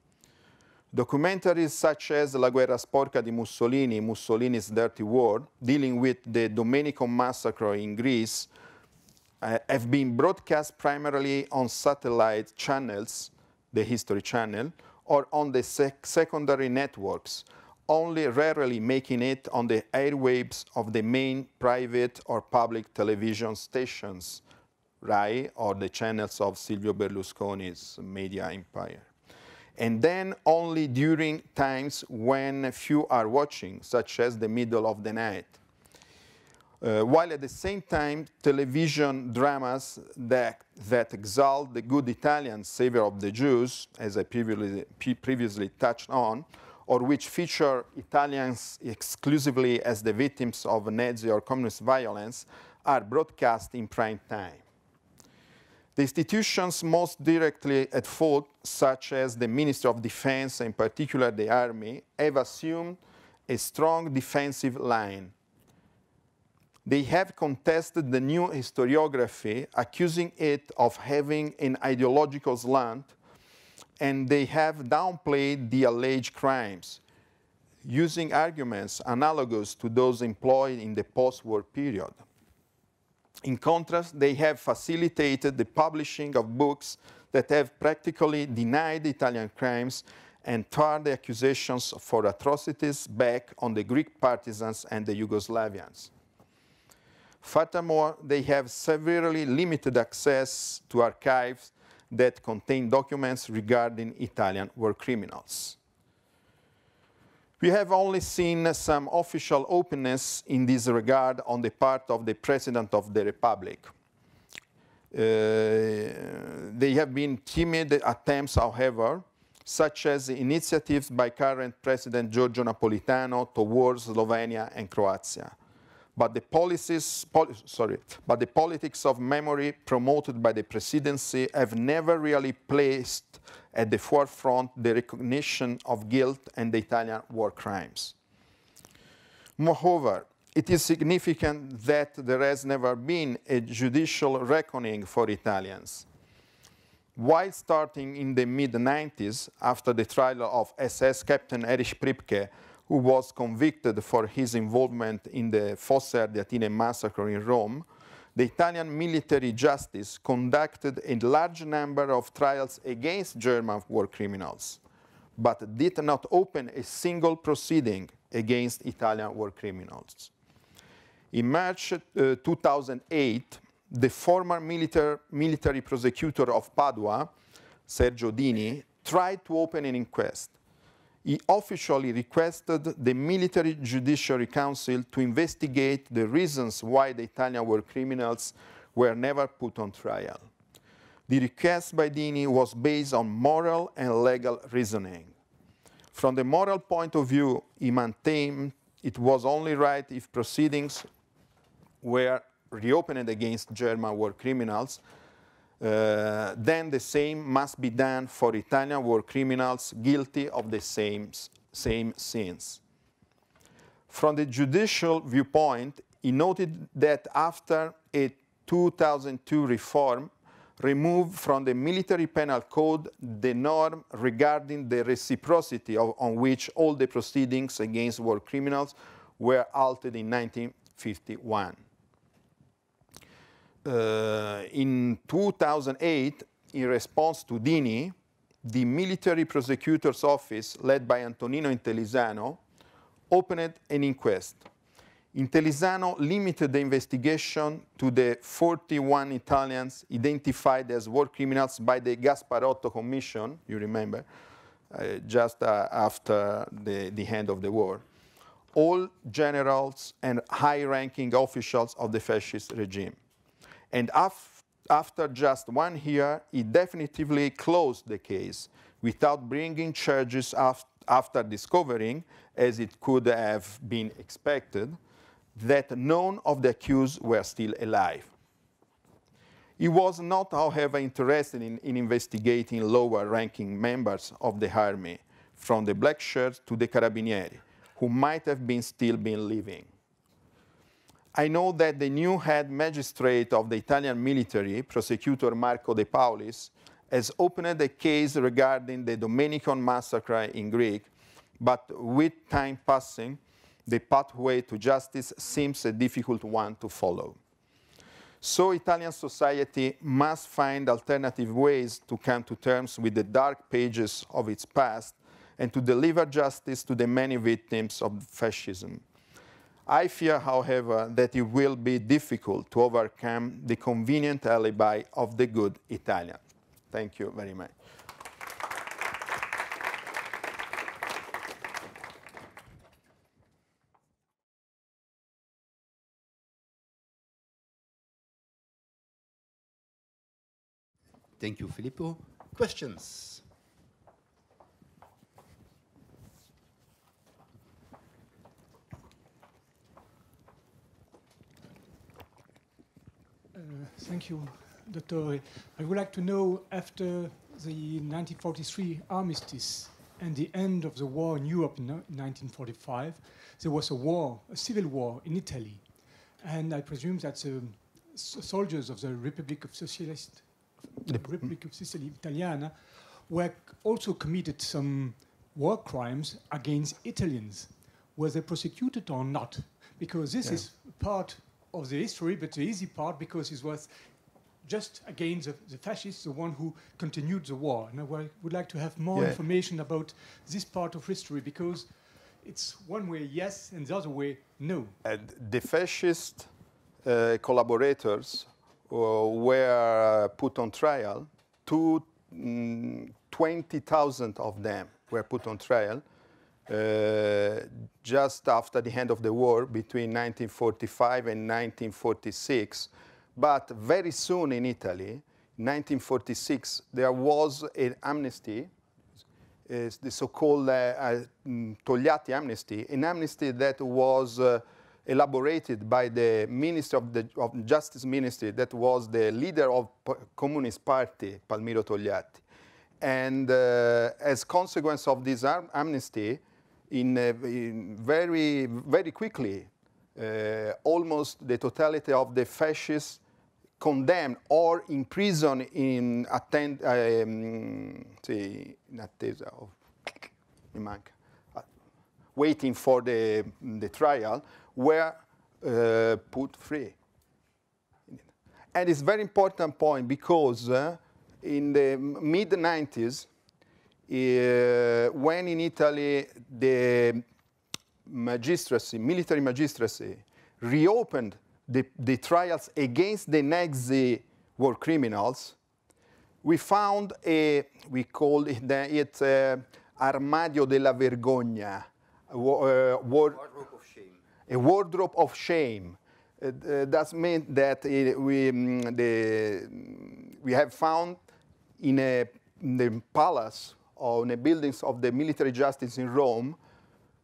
Documentaries such as La guerra sporca di Mussolini, Mussolini's Dirty War, dealing with the Domenico massacre in Greece, have been broadcast primarily on satellite channels, the History Channel, or on the secondary networks, only rarely making it on the airwaves of the main private or public television stations, RAI, or the channels of Silvio Berlusconi's media empire. And then only during times when few are watching, such as the middle of the night. While at the same time, television dramas that exalt the good Italian savior of the Jews, as I previously touched on, or which feature Italians exclusively as the victims of Nazi or communist violence, are broadcast in prime time. The institutions most directly at fault, such as the Ministry of Defense, and in particular the Army, have assumed a strong defensive line. They have contested the new historiography, accusing it of having an ideological slant, and they have downplayed the alleged crimes, using arguments analogous to those employed in the post-war period. In contrast, they have facilitated the publishing of books that have practically denied Italian crimes and turned the accusations for atrocities back on the Greek partisans and the Yugoslavians. Furthermore, they have severely limited access to archives that contain documents regarding Italian war criminals. We have only seen some official openness in this regard on the part of the President of the Republic. There have been timid attempts, however, such as initiatives by current President Giorgio Napolitano towards Slovenia and Croatia. But the politics of memory promoted by the presidency have never really placed at the forefront the recognition of guilt and the Italian war crimes. Moreover, it is significant that there has never been a judicial reckoning for Italians. While starting in the mid-90s, after the trial of SS Captain Erich Priebke, who was convicted for his involvement in the Fosse Ardeatine massacre in Rome, the Italian military justice conducted a large number of trials against German war criminals, but did not open a single proceeding against Italian war criminals. In March 2008, the former military prosecutor of Padua, Sergio Dini, tried to open an inquest. He officially requested the Military Judiciary Council to investigate the reasons why the Italian war criminals were never put on trial. The request by Dini was based on moral and legal reasoning. From the moral point of view, he maintained it was only right if proceedings were reopened against German war criminals, then the same must be done for Italian war criminals guilty of the same sins. From the judicial viewpoint, he noted that after a 2002 reform removed from the military penal code the norm regarding the reciprocity on which all the proceedings against war criminals were halted in 1951. In 2008, in response to Dini, the military prosecutor's office, led by Antonino Intellisano, opened an inquest. Intellisano limited the investigation to the 41 Italians identified as war criminals by the Gasparotto Commission, you remember, just after the end of the war, all generals and high-ranking officials of the fascist regime. And after just 1 year, he definitively closed the case without bringing charges after discovering, as it could have been expected, that none of the accused were still alive. He was not, however, interested in investigating lower-ranking members of the army, from the black shirts to the carabinieri, who might have still been living. I know that the new head magistrate of the Italian military, prosecutor Marco De Paulis, has opened a case regarding the Domenican massacre in Greece, but with time passing, the pathway to justice seems a difficult one to follow. So Italian society must find alternative ways to come to terms with the dark pages of its past and to deliver justice to the many victims of fascism. I fear, however, that it will be difficult to overcome the convenient alibi of the good Italian. Thank you very much. Thank you, Filippo. Questions? Thank you, Dr. I would like to know, after the 1943 armistice and the end of the war in Europe in 1945, there was a war, a civil war in Italy. And I presume that the soldiers of the Republic of Sicily Italiana were also committed some war crimes against Italians. Were they prosecuted or not? Because this is part of the history, but the easy part, because it was just against the fascists, the one who continued the war. And I would like to have more information about this part of history, because it's one way yes, and the other way no. The fascist collaborators were put on trial. 20,000 of them were put on trial just after the end of the war between 1945 and 1946. But very soon in Italy, 1946, there was an amnesty, the so-called Togliatti amnesty, an amnesty that was elaborated by the Minister of Justice Ministry, that was the leader of Communist Party, Palmiro Togliatti. And as consequence of this amnesty, very, very quickly, almost the totality of the fascists condemned or imprisoned in waiting for the trial, were put free. And it's a very important point because in the mid-90s, when in Italy the magistracy, military magistracy, reopened the trials against the Nazi war criminals, we found we called it Armadio della Vergogna, Wardrobe of shame. A wardrobe of shame. That means that we have found in the palace or in the buildings of the military justice in Rome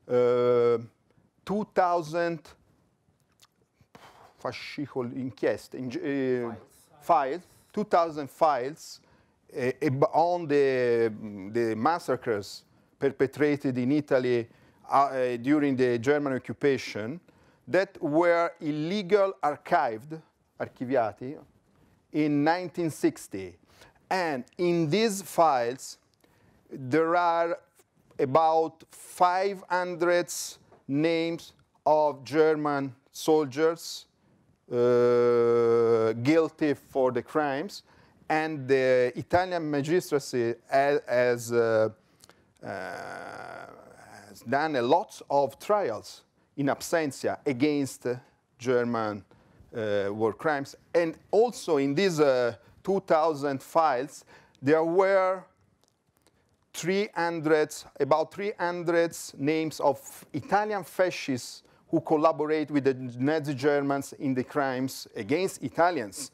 2,000 fascicoli, inchieste, files, 2,000 files on the massacres perpetrated in Italy during the German occupation that were illegal archiviati in 1960. And in these files, there are about 500 names of German soldiers guilty for the crimes, and the Italian magistracy has done a lot of trials in absentia against German war crimes. And also in these 2,000 files, there were about 300 names of Italian fascists who collaborate with the Nazi Germans in the crimes against Italians.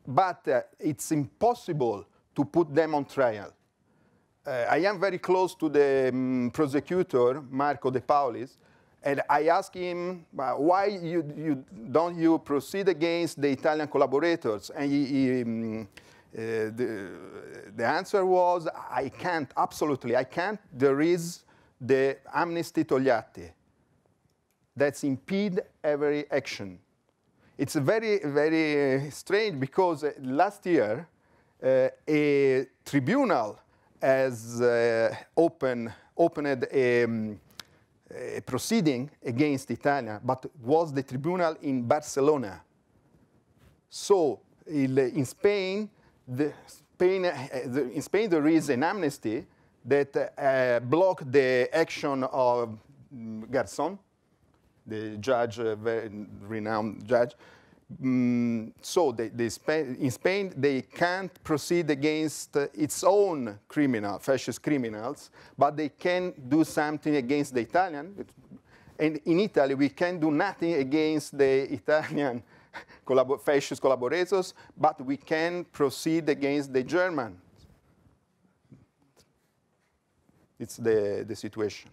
But it's impossible to put them on trial. I am very close to the prosecutor, Marco De Paulis, and I asked him, why don't you proceed against the Italian collaborators? And the answer was, I can't, absolutely, I can't. There is the amnesty Togliatti that impede every action. It's very, very strange because last year, a tribunal has opened a proceeding against Italia, but was the tribunal in Barcelona. So in Spain, there is an amnesty that blocked the action of Garzón, the judge, a very renowned judge. So in Spain, they can't proceed against its own fascist criminals, but they can do something against the Italian. And in Italy, we can do nothing against the Italian fascist collaborators, but we can proceed against the German. It's the situation.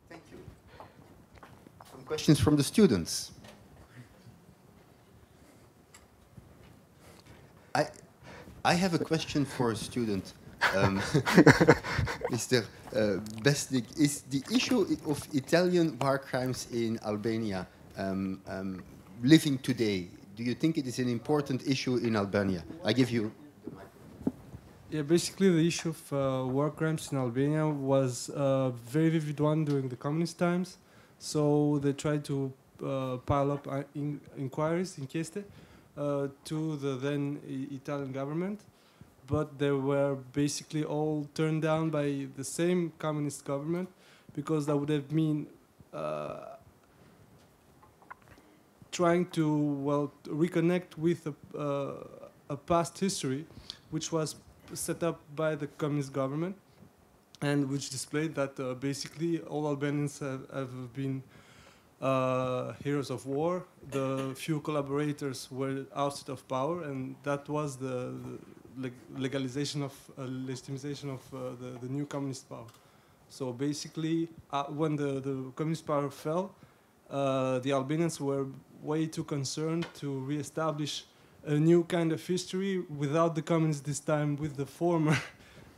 Thank you. Some questions from the students. I have a question for a student. Mr. Besnik, is the issue of Italian war crimes in Albania living today? Do you think it is an important issue in Albania? I give you. Yeah, basically the issue of war crimes in Albania was a very vivid one during the communist times. So they tried to pile up inquiries, inchieste, to the then Italian government, but they were basically all turned down by the same communist government because that would have mean trying to reconnect with a past history which was set up by the communist government, and which displayed that basically all Albanians have been heroes of war. The few collaborators were ousted of power, and that was the legalization of legitimization of the new communist power. So basically, when the communist power fell, the Albanians were way too concerned to re-establish a new kind of history without the communists this time, with the former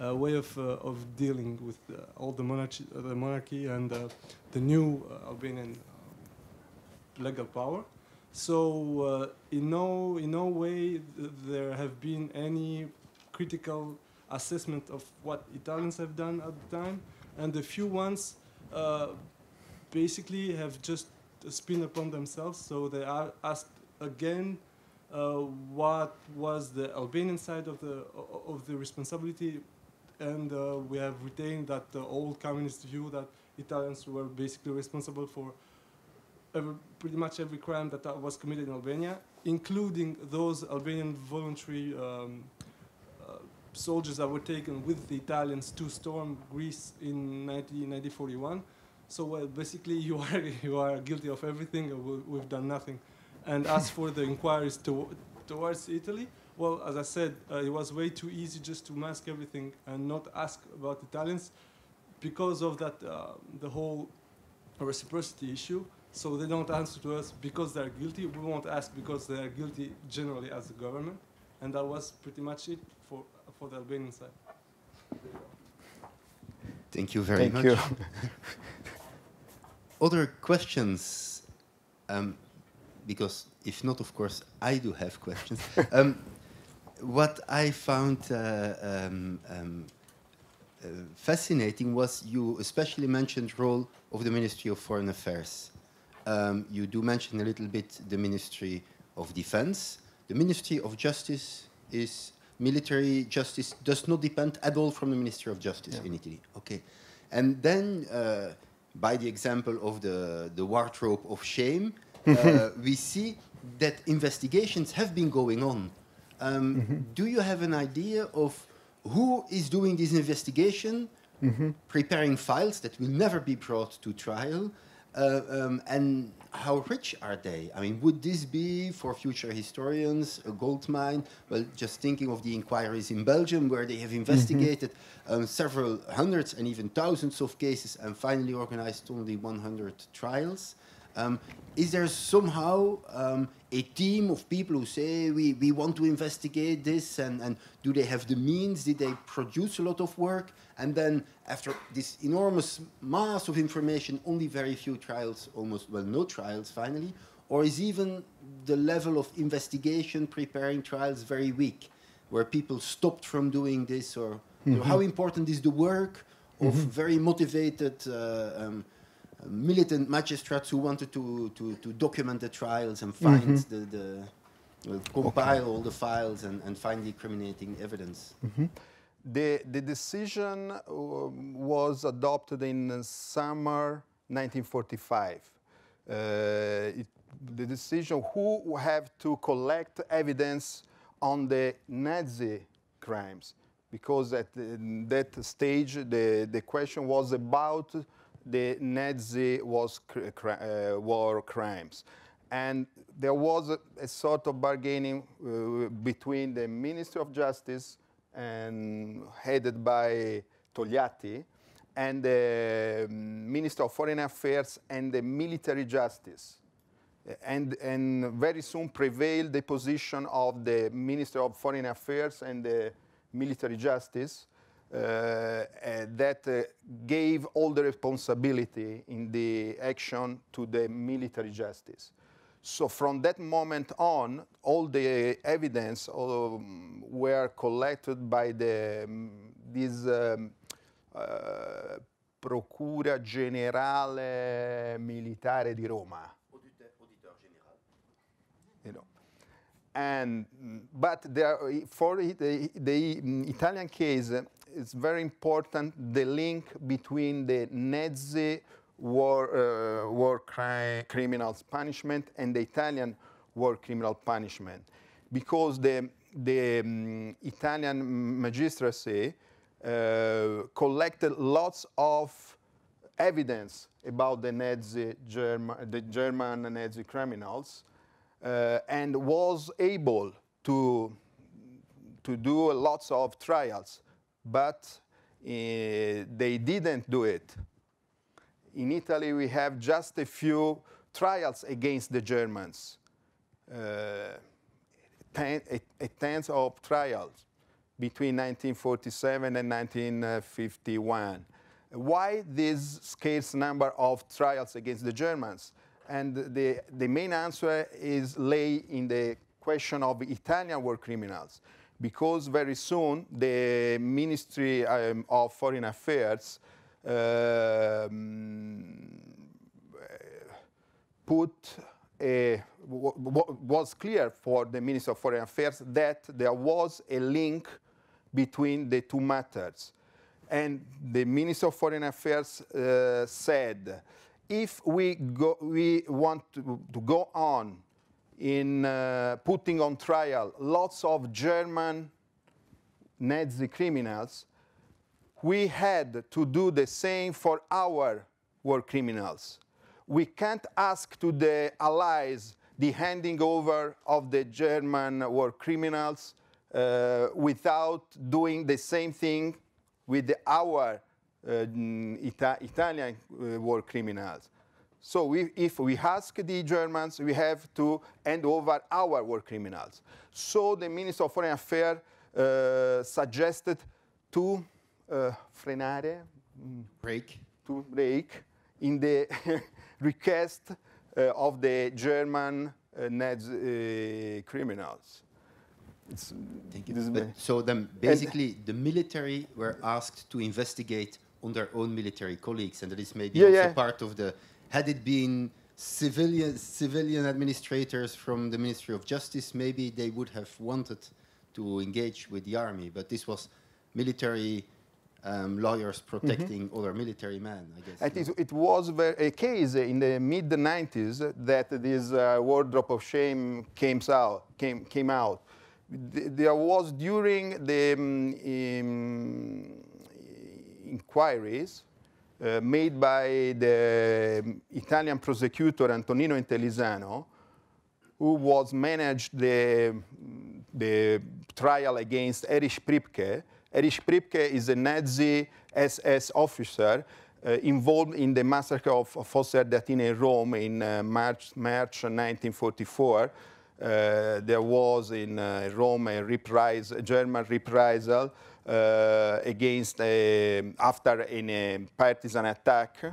way of dealing with all the monarchy and the new Albanian legal power. So in no way there have been any critical assessment of what Italians have done at the time, and the few ones basically have just spin upon themselves. So they are asked again what was the Albanian side of the responsibility, and we have retained that the old communist view that Italians were basically responsible for pretty much every crime that was committed in Albania, including those Albanian voluntary soldiers that were taken with the Italians to storm Greece in 1941. So basically, you are guilty of everything, and we've done nothing. And as for the inquiries towards Italy, well, as I said, it was way too easy just to mask everything and not ask about Italians because of that the whole reciprocity issue. So they don't answer to us because they're guilty. We won't ask because they are guilty generally as the government. And that was pretty much it for the Albanian side. Thank you very much. Thank you. Other questions? Because if not, of course, I do have questions. What I found fascinating was you especially mentioned role of the Ministry of Foreign Affairs. You do mention a little bit the Ministry of Defense. The Ministry of Justice is military justice does not depend at all from the Ministry of Justice in Italy. Okay, and then by the example of the wardrobe of shame, we see that investigations have been going on. Do you have an idea of who is doing this investigation, preparing files that will never be brought to trial, and how rich are they? I mean, would this be, for future historians, a gold mine? Well, just thinking of the inquiries in Belgium, where they have investigated several hundreds and even thousands of cases and finally organized only 100 trials. Is there somehow a team of people who say, we want to investigate this, and do they have the means? Did they produce a lot of work? And then after this enormous mass of information, only very few trials, almost, well, no trials finally? Or is even the level of investigation preparing trials very weak, where people stopped from doing this? Or you know, how important is the work of very motivated militant magistrates who wanted to document the trials and find compile all the files and find the incriminating evidence? The decision was adopted in summer 1945. The decision who have to collect evidence on the Nazi crimes, because at that stage the question was about the Nazi war crimes. And there was a sort of bargaining between the Ministry of Justice, and headed by Togliatti, and the Minister of Foreign Affairs and the military justice. And very soon prevailed the position of the Minister of Foreign Affairs and the military justice, that gave all the responsibility in the action to the military justice. So from that moment on, all the evidence were collected by this Procura Generale Militare di Roma. You know. But for the Italian case, it's very important the link between the Nazi war criminals punishment and the Italian war criminal punishment, because the Italian magistracy collected lots of evidence about the German Nazi criminals, and was able to do lots of trials, but they didn't do it. In Italy, we have just a few trials against the Germans, a tenth of trials between 1947 and 1951. Why this scarce number of trials against the Germans? And the main answer lay in the question of Italian war criminals, because very soon the Ministry of Foreign Affairs was clear for the Ministry of Foreign Affairs that there was a link between the two matters. And the Ministry of Foreign Affairs said, if we want to go on in putting on trial lots of German Nazi criminals, we had to do the same for our war criminals. We can't ask to the Allies the handing over of the German war criminals without doing the same thing with our Italian war criminals. So if we ask the Germans, we have to hand over our war criminals. So the Minister of Foreign Affairs suggested to break in the request of the German Nazi criminals. Thank you. So then basically the military were asked to investigate on their own military colleagues, and that is maybe also part of the, had it been civilian administrators from the Ministry of Justice, maybe they would have wanted to engage with the army, but this was military lawyers protecting other military men, I guess. And it was a case in the mid-90s that this wardrobe of shame came out. There was during the inquiries made by the Italian prosecutor Antonino Intellisano, who was managed the trial against Erich Priebke. Erich Priebke is a Nazi SS officer involved in the massacre of Fosse Ardeatine in Rome in March 1944. There was in Rome a German reprisal against after a partisan attack,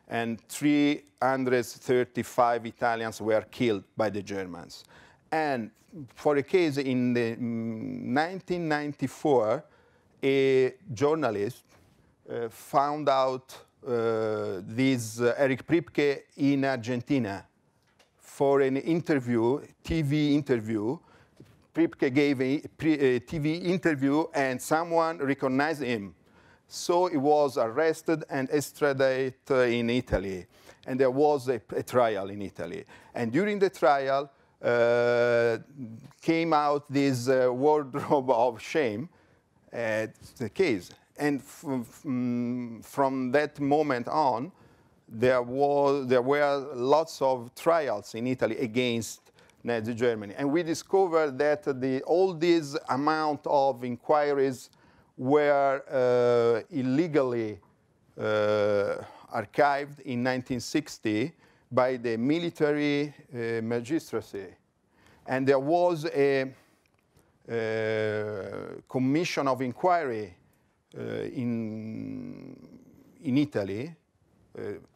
and 335 Italians were killed by the Germans. And for a case in the 1994, a journalist found out this Erich Priebke in Argentina for an interview, TV interview. Priebke gave a TV interview and someone recognized him. So he was arrested and extradited in Italy. And there was a trial in Italy. And during the trial came out this wardrobe of shame, the case. And from that moment on, there were lots of trials in Italy against Nazi Germany. And we discovered that all these amount of inquiries were illegally archived in 1960 by the military magistracy. And there was a commission of inquiry in Italy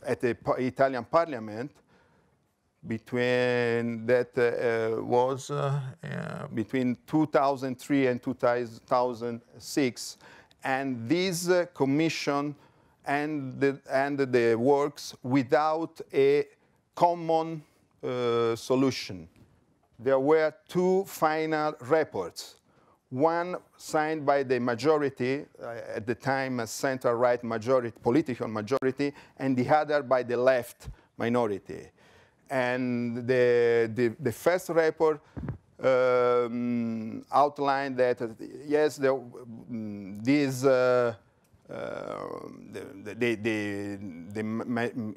at the Italian parliament between between 2003 and 2006, and this commission ended the works without a common solution. There were two final reports. One signed by the majority, at the time a center-right majority, political majority, and the other by the left minority. And the first report outlined that, yes, these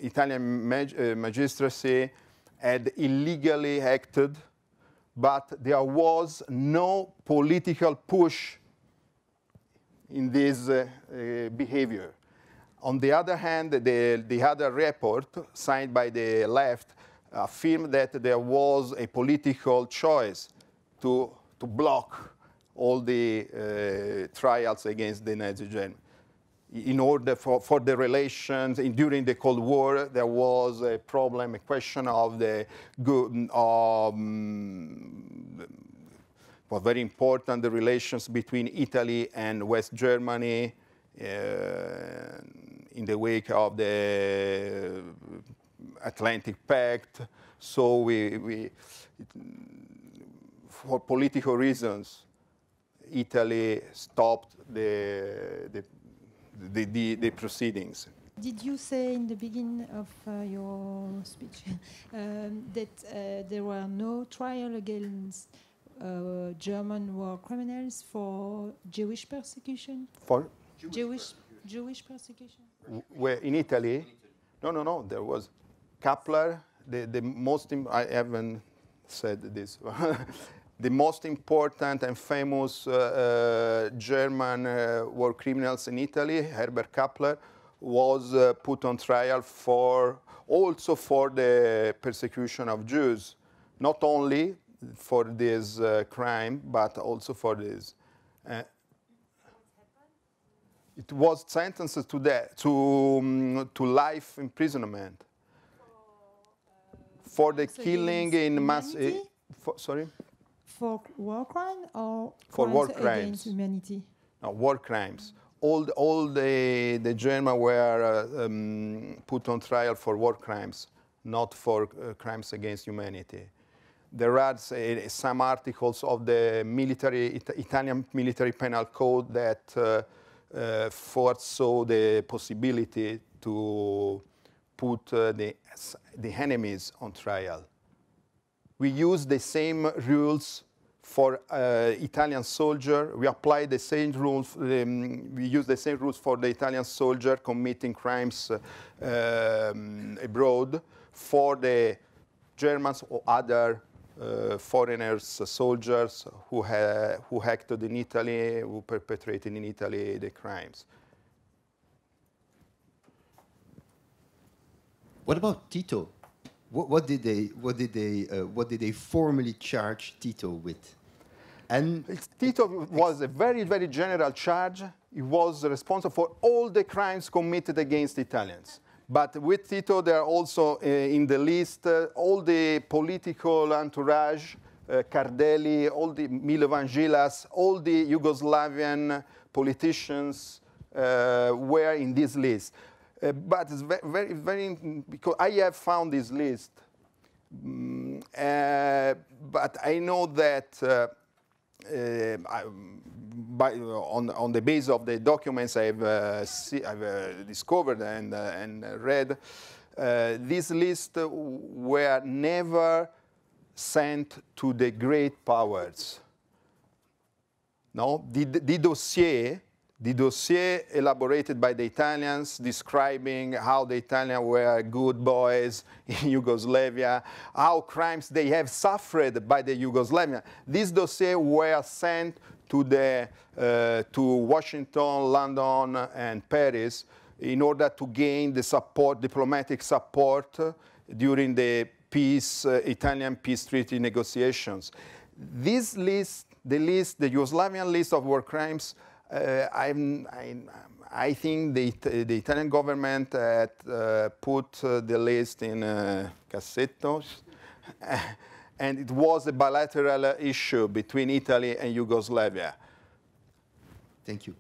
Italian magistracy had illegally acted, but there was no political push in this behavior. On the other hand, the other report signed by the left affirmed that there was a political choice to block all the trials against the Nazi Germany. In order for the relations, during the Cold War, there was a problem, a question of the was very important, the relations between Italy and West Germany in the wake of the Atlantic Pact. So for political reasons, Italy stopped the proceedings. Did you say in the beginning of your speech that there were no trial against German war criminals for Jewish persecution? For Jewish persecution? Where in Italy? No. There was Kappler. The most I haven't said this. The most important and famous German war criminals in Italy, Herbert Kappler, was put on trial also for the persecution of Jews, not only for this crime, but also for this. It was sentenced to life imprisonment for the killing in mass. Sorry. For war crime or for war crimes against humanity? No, war crimes. All the Germans were put on trial for war crimes, not for crimes against humanity. There are some articles of the Italian military penal code that foresaw the possibility to put the enemies on trial. We use the same rules for Italian soldier. We apply the same rules. We use the same rules for the Italian soldier committing crimes abroad, for the Germans or other foreigners, soldiers who acted in Italy, who perpetrated in Italy the crimes. What about Tito? What did they formally charge Tito with? And Tito was a very, very general charge. He was responsible for all the crimes committed against Italians. But with Tito, there are also in the list all the political entourage, Cardelli, all the Milovangilas, all the Yugoslavian politicians were in this list. But it's very, very, because I have found this list, but I know that on the basis of the documents I've discovered and read, these lists were never sent to the great powers. No, the dossier elaborated by the Italians describing how the Italians were good boys in Yugoslavia, how crimes they have suffered by the Yugoslavians. These dossiers were sent to Washington, London, and Paris in order to gain the support, diplomatic support during the Italian peace treaty negotiations. This list, the Yugoslavian list of war crimes, I think the Italian government had put the list in cassettos, and it was a bilateral issue between Italy and Yugoslavia. Thank you.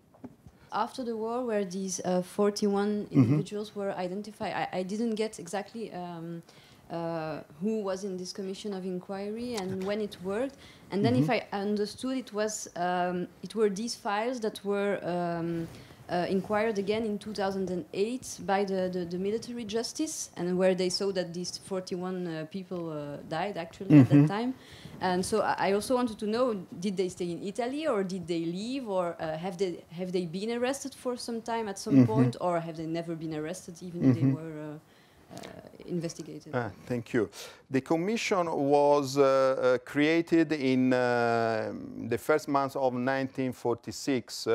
After the war, where these 41 individuals were identified, I didn't get exactly who was in this commission of inquiry and when it worked. And then, if I understood, it were these files that were inquired again in 2008 by the military justice, and where they saw that these 41 people died actually at that time. And so I also wanted to know, did they stay in Italy, or did they leave, or have they been arrested for some time at some point, or have they never been arrested even if they were investigated? Thank you. The commission was created in the first month of 1946,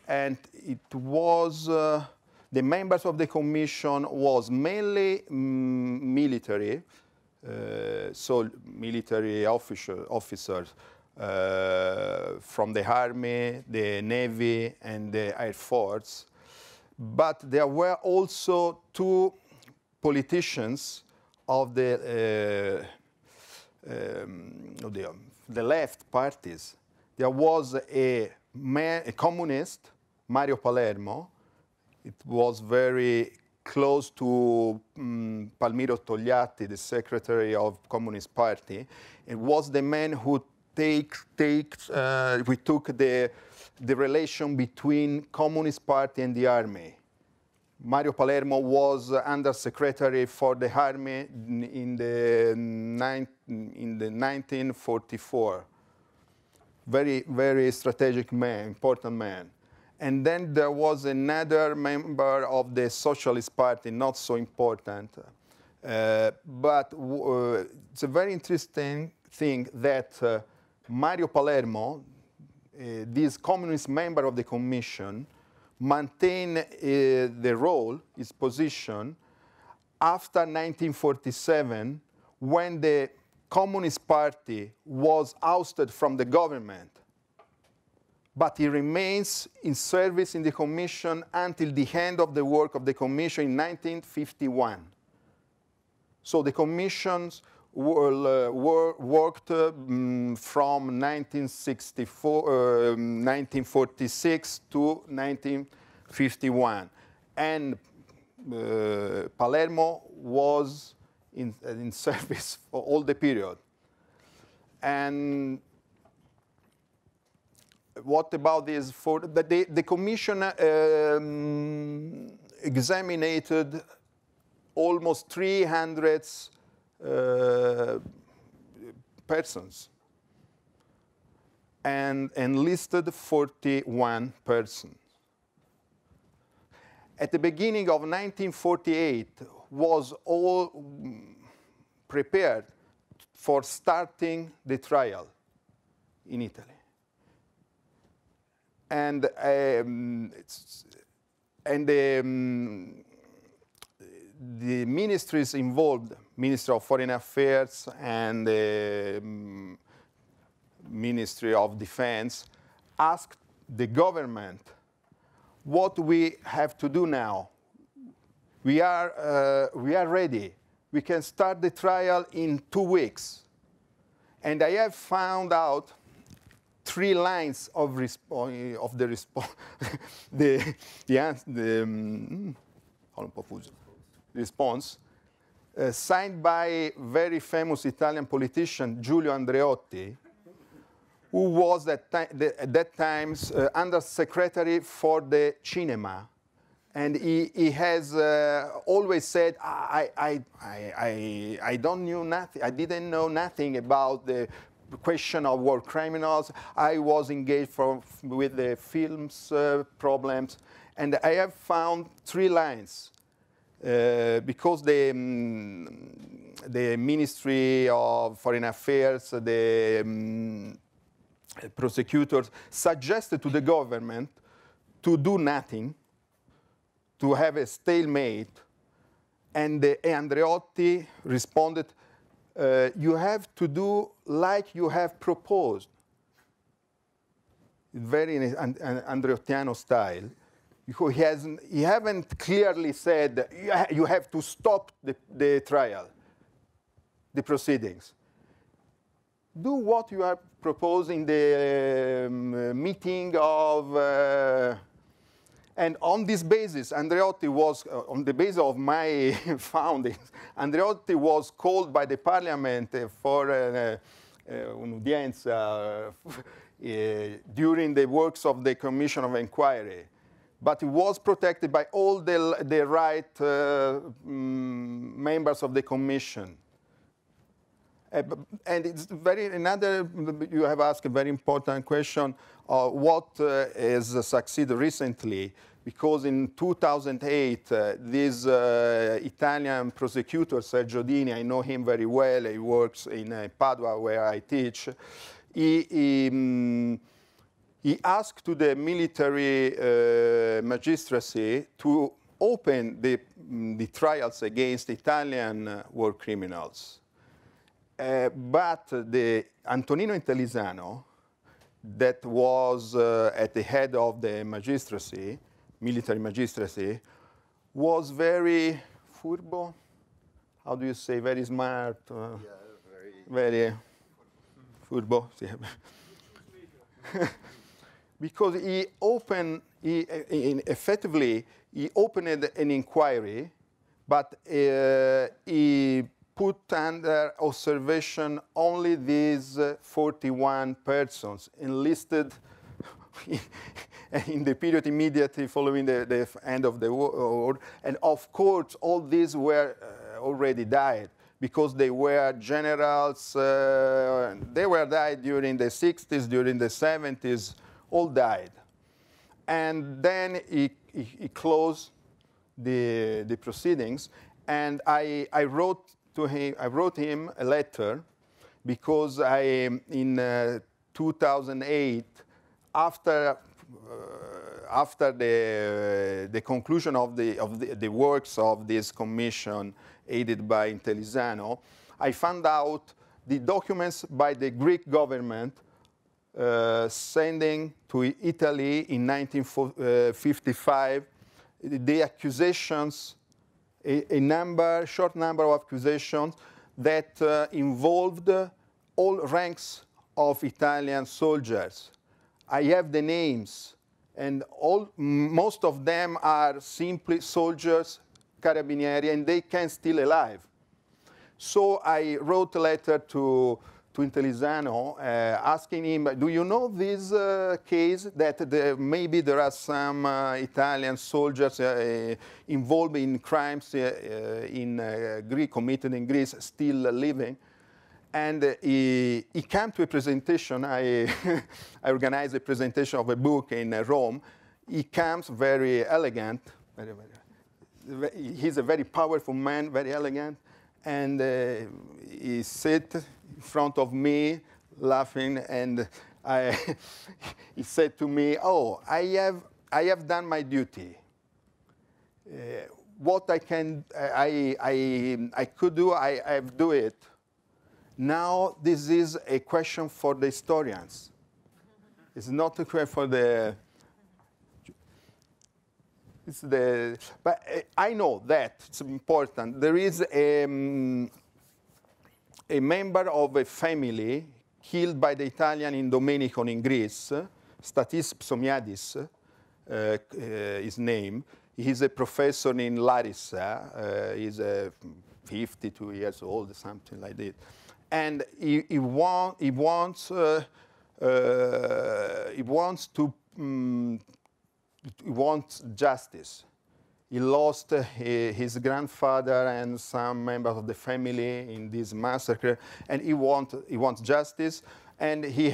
and it was the members of the commission was mainly military. So military officers from the army, the navy, and the air force. But there were also two politicians of the left parties. There was a communist, Mario Palermo. It was very close to Palmiro Togliatti, the secretary of Communist Party. It was the man who we took the relation between Communist Party and the army. Mario Palermo was under secretary for the army in the 1944. Very, very strategic man, important man. And then there was another member of the Socialist Party, not so important. But it's a very interesting thing that Mario Palermo, this communist member of the commission, maintained the role, his position, after 1947, when the Communist Party was ousted from the government. But he remains in service in the commission until the end of the work of the commission in 1951. So the commissions worked from 1946 to 1951. And Palermo was in service for all the period. And what about this? The commission examined almost 300 persons and enlisted 41 persons. At the beginning of 1948, was all prepared for starting the trial in Italy. And the ministries involved, Ministry of Foreign Affairs and the Ministry of Defense, asked the government, what we have to do now? We are ready. We can start the trial in 2 weeks. And I have found out 3 lines of the response, signed by very famous Italian politician Giulio Andreotti, who was at that time under secretary for the cinema. And he has always said, I don't know nothing. I didn't know nothing about the question of war criminals. I was engaged with the film's problems. And I have found 3 lines. Because the Ministry of Foreign Affairs, the prosecutors suggested to the government to do nothing, to have a stalemate, and Andreotti responded, you have to do like you have proposed. Very Andreottiano style. He haven't clearly said, you have to stop the trial, the proceedings. Do what you are proposing, the meeting of, and on this basis, Andreotti was, on the basis of my findings, Andreotti was called by the parliament for un'udienza during the works of the Commission of Inquiry. but it was protected by all the right members of the commission. And it's you have asked a very important question, what has succeeded recently? Because in 2008, this Italian prosecutor, Sergio Dini, I know him very well, he works in Padua where I teach, he asked to the military magistracy to open the trials against Italian war criminals. But Antonino Intellisano, that was at the head of the magistracy, military magistracy, was very furbo. How do you say? Very smart. Yeah, very furbo. Because he effectively opened an inquiry, but he put under observation only these 41 persons enlisted in the period immediately following the end of the war. And of course, all these were already died because they were generals. They were died during the 60s, during the 70s, all died. And then he closed the proceedings, and I wrote him a letter because in 2008, after the conclusion of the works of this commission aided by Intellisano, I found out the documents by the Greek government sending to Italy in 1955 the accusations, a short number of accusations that involved all ranks of Italian soldiers. I have the names, and most of them are simply soldiers, carabinieri, and they can still alive. So I wrote a letter to Intellisano asking him, do you know this case that maybe there are some Italian soldiers involved in crimes committed in Greece still living? And he came to a presentation. I organized a presentation of a book in Rome. He comes very elegant. He's a very powerful man, very elegant. And he sat in front of me, laughing, and he said to me, "Oh, I have done my duty. What I could do, I have done it. Now this is a question for the historians. It's not a question for the." But I know that it's important. There is a member of a family killed by the Italian in Domenicon in Greece, Statis Psomiadis, his name. He's a professor in Larissa. He's 52 years old, something like that. And he wants justice. He lost his grandfather and some members of the family in this massacre, and he wants justice. And he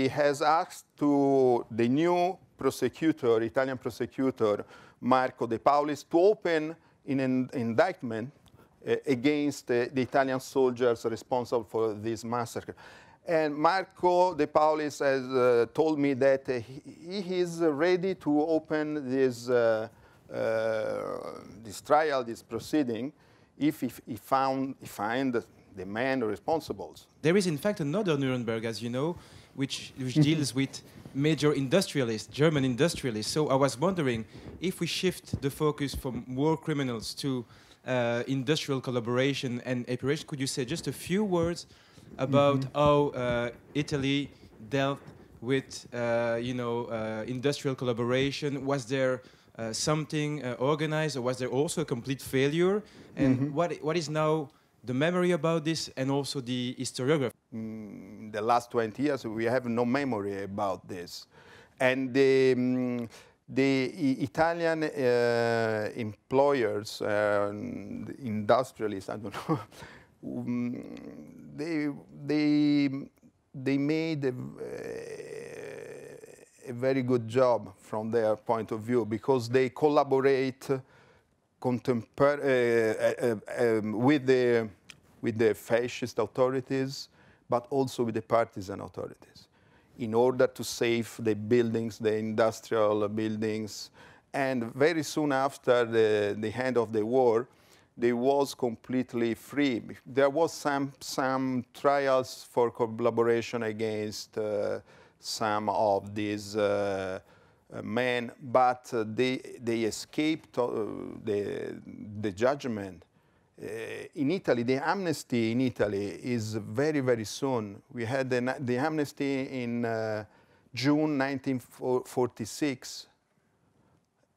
has asked to the new prosecutor, Italian prosecutor, Marco De Paulis, to open an indictment against the Italian soldiers responsible for this massacre. And Marco De Paulis has told me that he is ready to open this trial, this proceeding, if he find the man responsible. There is, in fact, another Nuremberg, as you know, which deals with major industrialists, German industrialists. So I was wondering if we shift the focus from war criminals to industrial collaboration and operation. Could you say just a few words about how Italy dealt with, industrial collaboration? Was there something organized, or was there also a complete failure? And what is now the memory about this, and also the historiography? In the last 20 years, we have no memory about this. And the the Italian employers, industrialists, I don't know, they made a very good job from their point of view, because they collaborate with the fascist authorities, but also with the partisan authorities, in order to save the buildings, the industrial buildings. And very soon after the end of the war, they was completely free. There was some trials for collaboration against some of these men, but they escaped the judgment. In Italy, the amnesty in Italy is very, very soon. We had the amnesty in June 1946,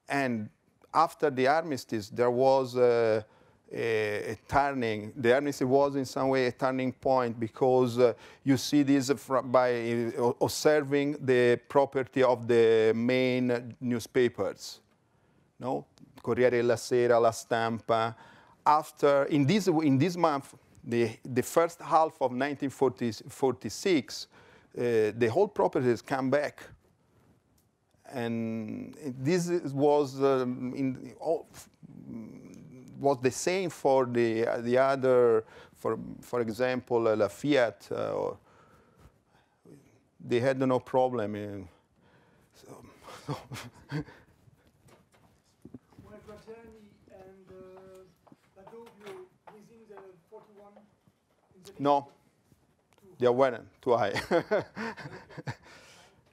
and after the armistice, there was a turning. The amnesty was in some way a turning point, because you see this by observing the property of the main newspapers, no? Corriere della Sera, La Stampa. After, in this month, the first half of 1946, the whole properties come back. And this was was the same for the other, for example, La Fiat. They had no problem. No, they weren't too high.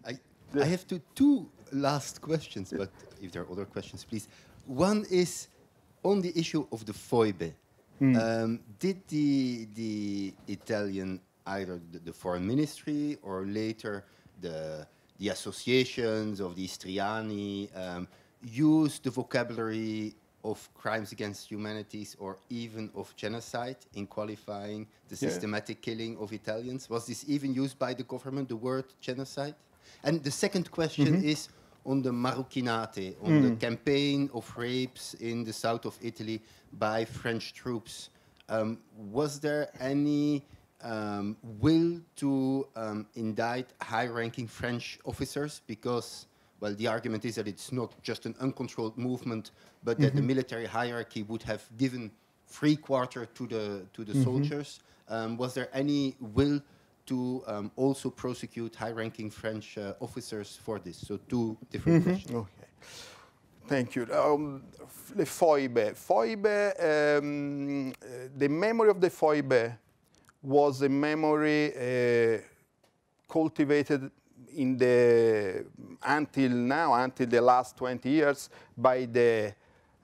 I have two last questions, but if there are other questions, please. One is on the issue of the foibe. Did the Italian, either the foreign ministry or later the associations of the Istriani, use the vocabulary of crimes against humanities or even of genocide in qualifying the systematic killing of Italians? Was this even used by the government, the word genocide? And the second question is on the Marochinate, on the campaign of rapes in the south of Italy by French troops. Was there any will to indict high-ranking French officers? Because, well, the argument is that it's not just an uncontrolled movement, but that the military hierarchy would have given free quarter to the soldiers. Was there any will to also prosecute high-ranking French officers for this? So two different questions. Okay. Thank you. The foibe. The memory of the foibe was a memory cultivated in until now, until the last 20 years, by the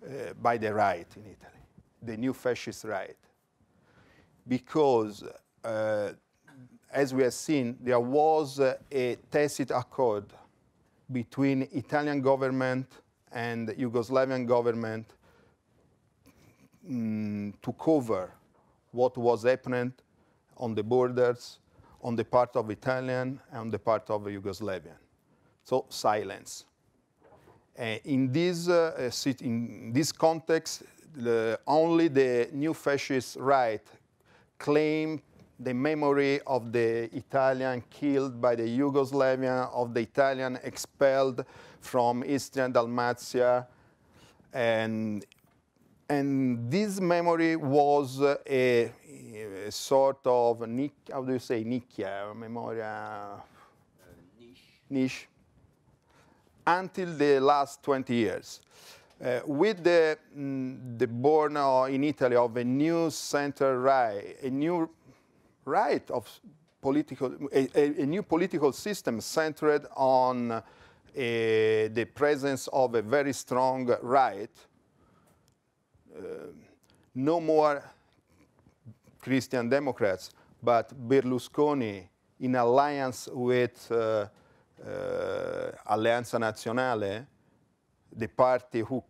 right in Italy, the new fascist right. Because, as we have seen, there was a tacit accord between Italian government and Yugoslavian government to cover what was happening on the borders, on the part of Italian and on the part of Yugoslavian. So silence. In this context, only the new fascist right claimed the memory of the Italian killed by the Yugoslavian, of the Italian expelled from Eastern Dalmatia, and this memory was a sort of how do you say nicchia, memoria niche, until the last 20 years. With the born in Italy of a new center right, a new right of political, a new political system centered on the presence of a very strong right. No more Christian Democrats, but Berlusconi in alliance with Alleanza Nazionale, the party who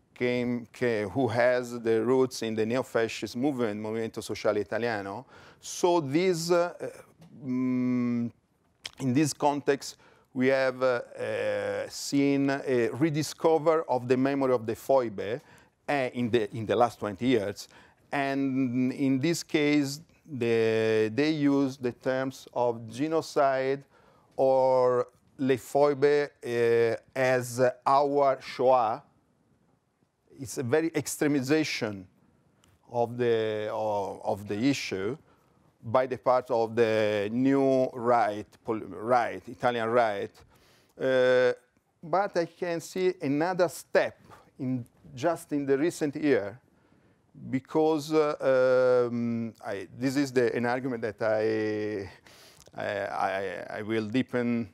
has the roots in the neo-fascist movement, Movimento Sociale Italiano. So this, in this context, we have seen a rediscover of the memory of the foibe in the last 20 years. And in this case, they use the terms of genocide or le foibe as our Shoah. It's a very extremization of the issue by the part of the new right, Italian right. But I can see another step just in the recent year, because this is an argument that I will deepen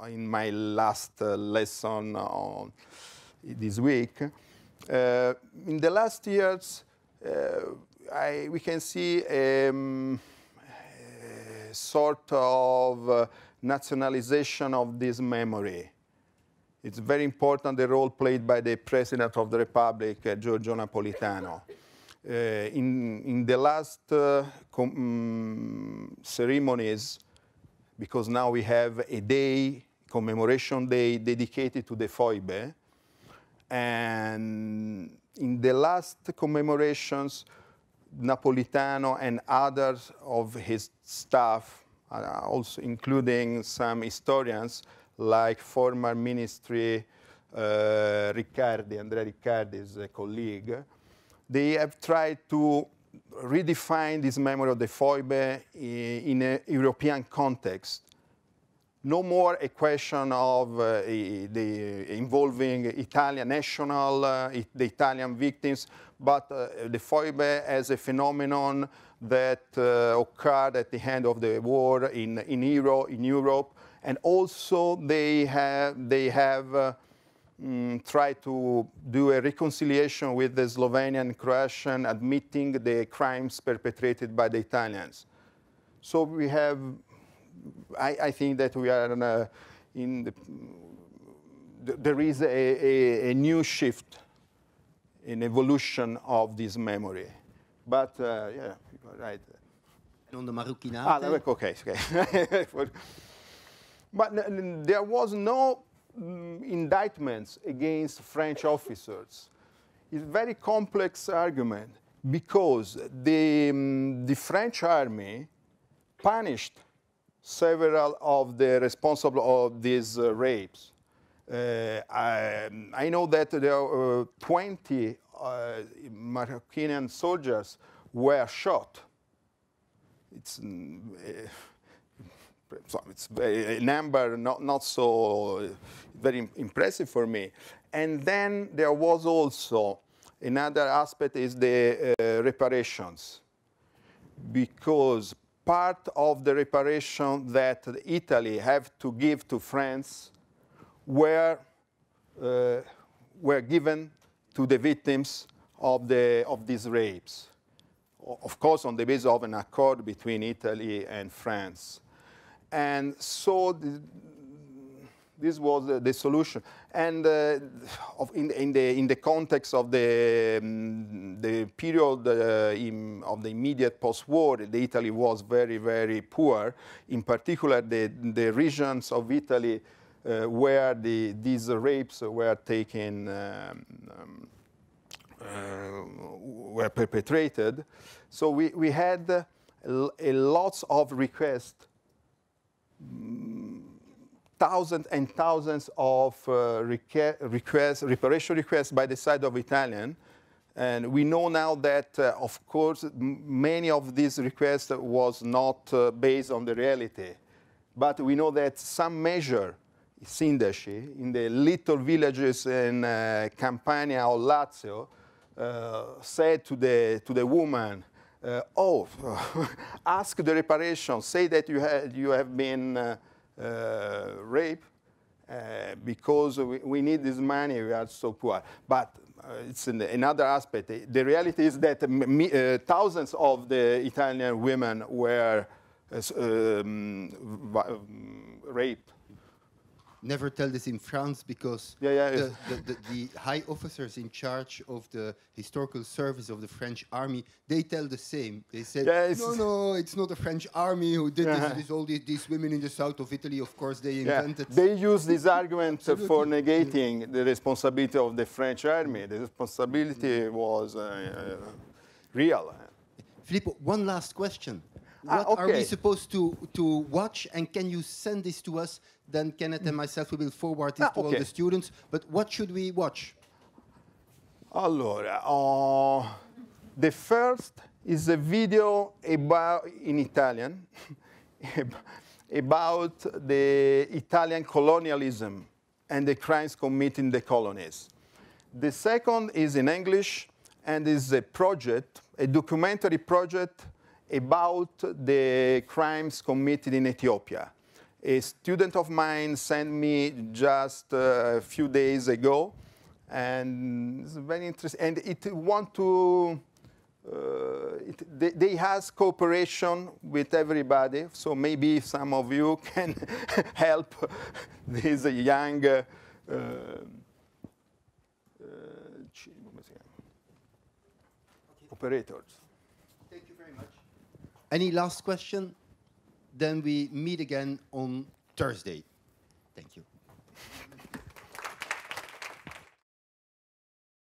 in my last lesson on this week. In the last years, we can see a sort of nationalization of this memory. It's very important, the role played by the President of the Republic, Giorgio Napolitano. In the last ceremonies, because now we have a day, commemoration day, dedicated to the foibe, and in the last commemorations, Napolitano and others of his staff, also including some historians, like former ministry Andrea Riccardi's colleague, they have tried to redefine this memory of the foibe in a European context. No more a question of involving Italian national, the Italian victims, but the foibe as a phenomenon that occurred at the end of the war in Europe. And also they have tried to do a reconciliation with the Slovenian and Croatian, admitting the crimes perpetrated by the Italians. So we have, I think that we are there is a new shift, an evolution of this memory. But yeah, right. And on the Marokkinate? Okay. But there was no indictments against French officers. It's a very complex argument, because the French army punished several of the responsible of these rapes. I know that there are 20 Moroccan soldiers were shot. It's a number not so very impressive for me. And then there was also another aspect, is the reparations, because part of the reparation that Italy have to give to France were given to the victims of these rapes. Of course, on the basis of an accord between Italy and France. And so this was the solution. And in the context of the period of the immediate post-war, Italy was very, very poor. In particular, the regions of Italy where these rapes were taken, were perpetrated. So we had a lots of requests, thousands and thousands of reparation requests by the side of Italian. And we know now that, of course, many of these requests was not based on the reality. But we know that some measure, sindaci, in the little villages in Campania or Lazio, said to the woman, ask the reparation, say that you have been raped, because we need this money, we are so poor. But it's another aspect. The reality is that thousands of the Italian women were raped. never tell this in France because Yeah. the high officers in charge of the historical service of the French army, they tell the same. They said, no, it's not the French army who did this. All these women in the south of Italy, of course, they invented. They use this argument for negating the responsibility of the French army. The responsibility was real. Filippo, one last question. What are we supposed to watch, and can you send this to us? Then Kenneth and myself will forward this to all the students. But what should we watch? Allora, the first is a video in Italian about the Italian colonialism and the crimes committed in the colonies. The second is in English and is a project, a documentary project about the crimes committed in Ethiopia. A student of mine sent me just a few days ago, and it's very interesting. And they has cooperation with everybody, so maybe some of you can help these young operators. Thank you very much. Any last question? Then we meet again on Thursday. Thank you.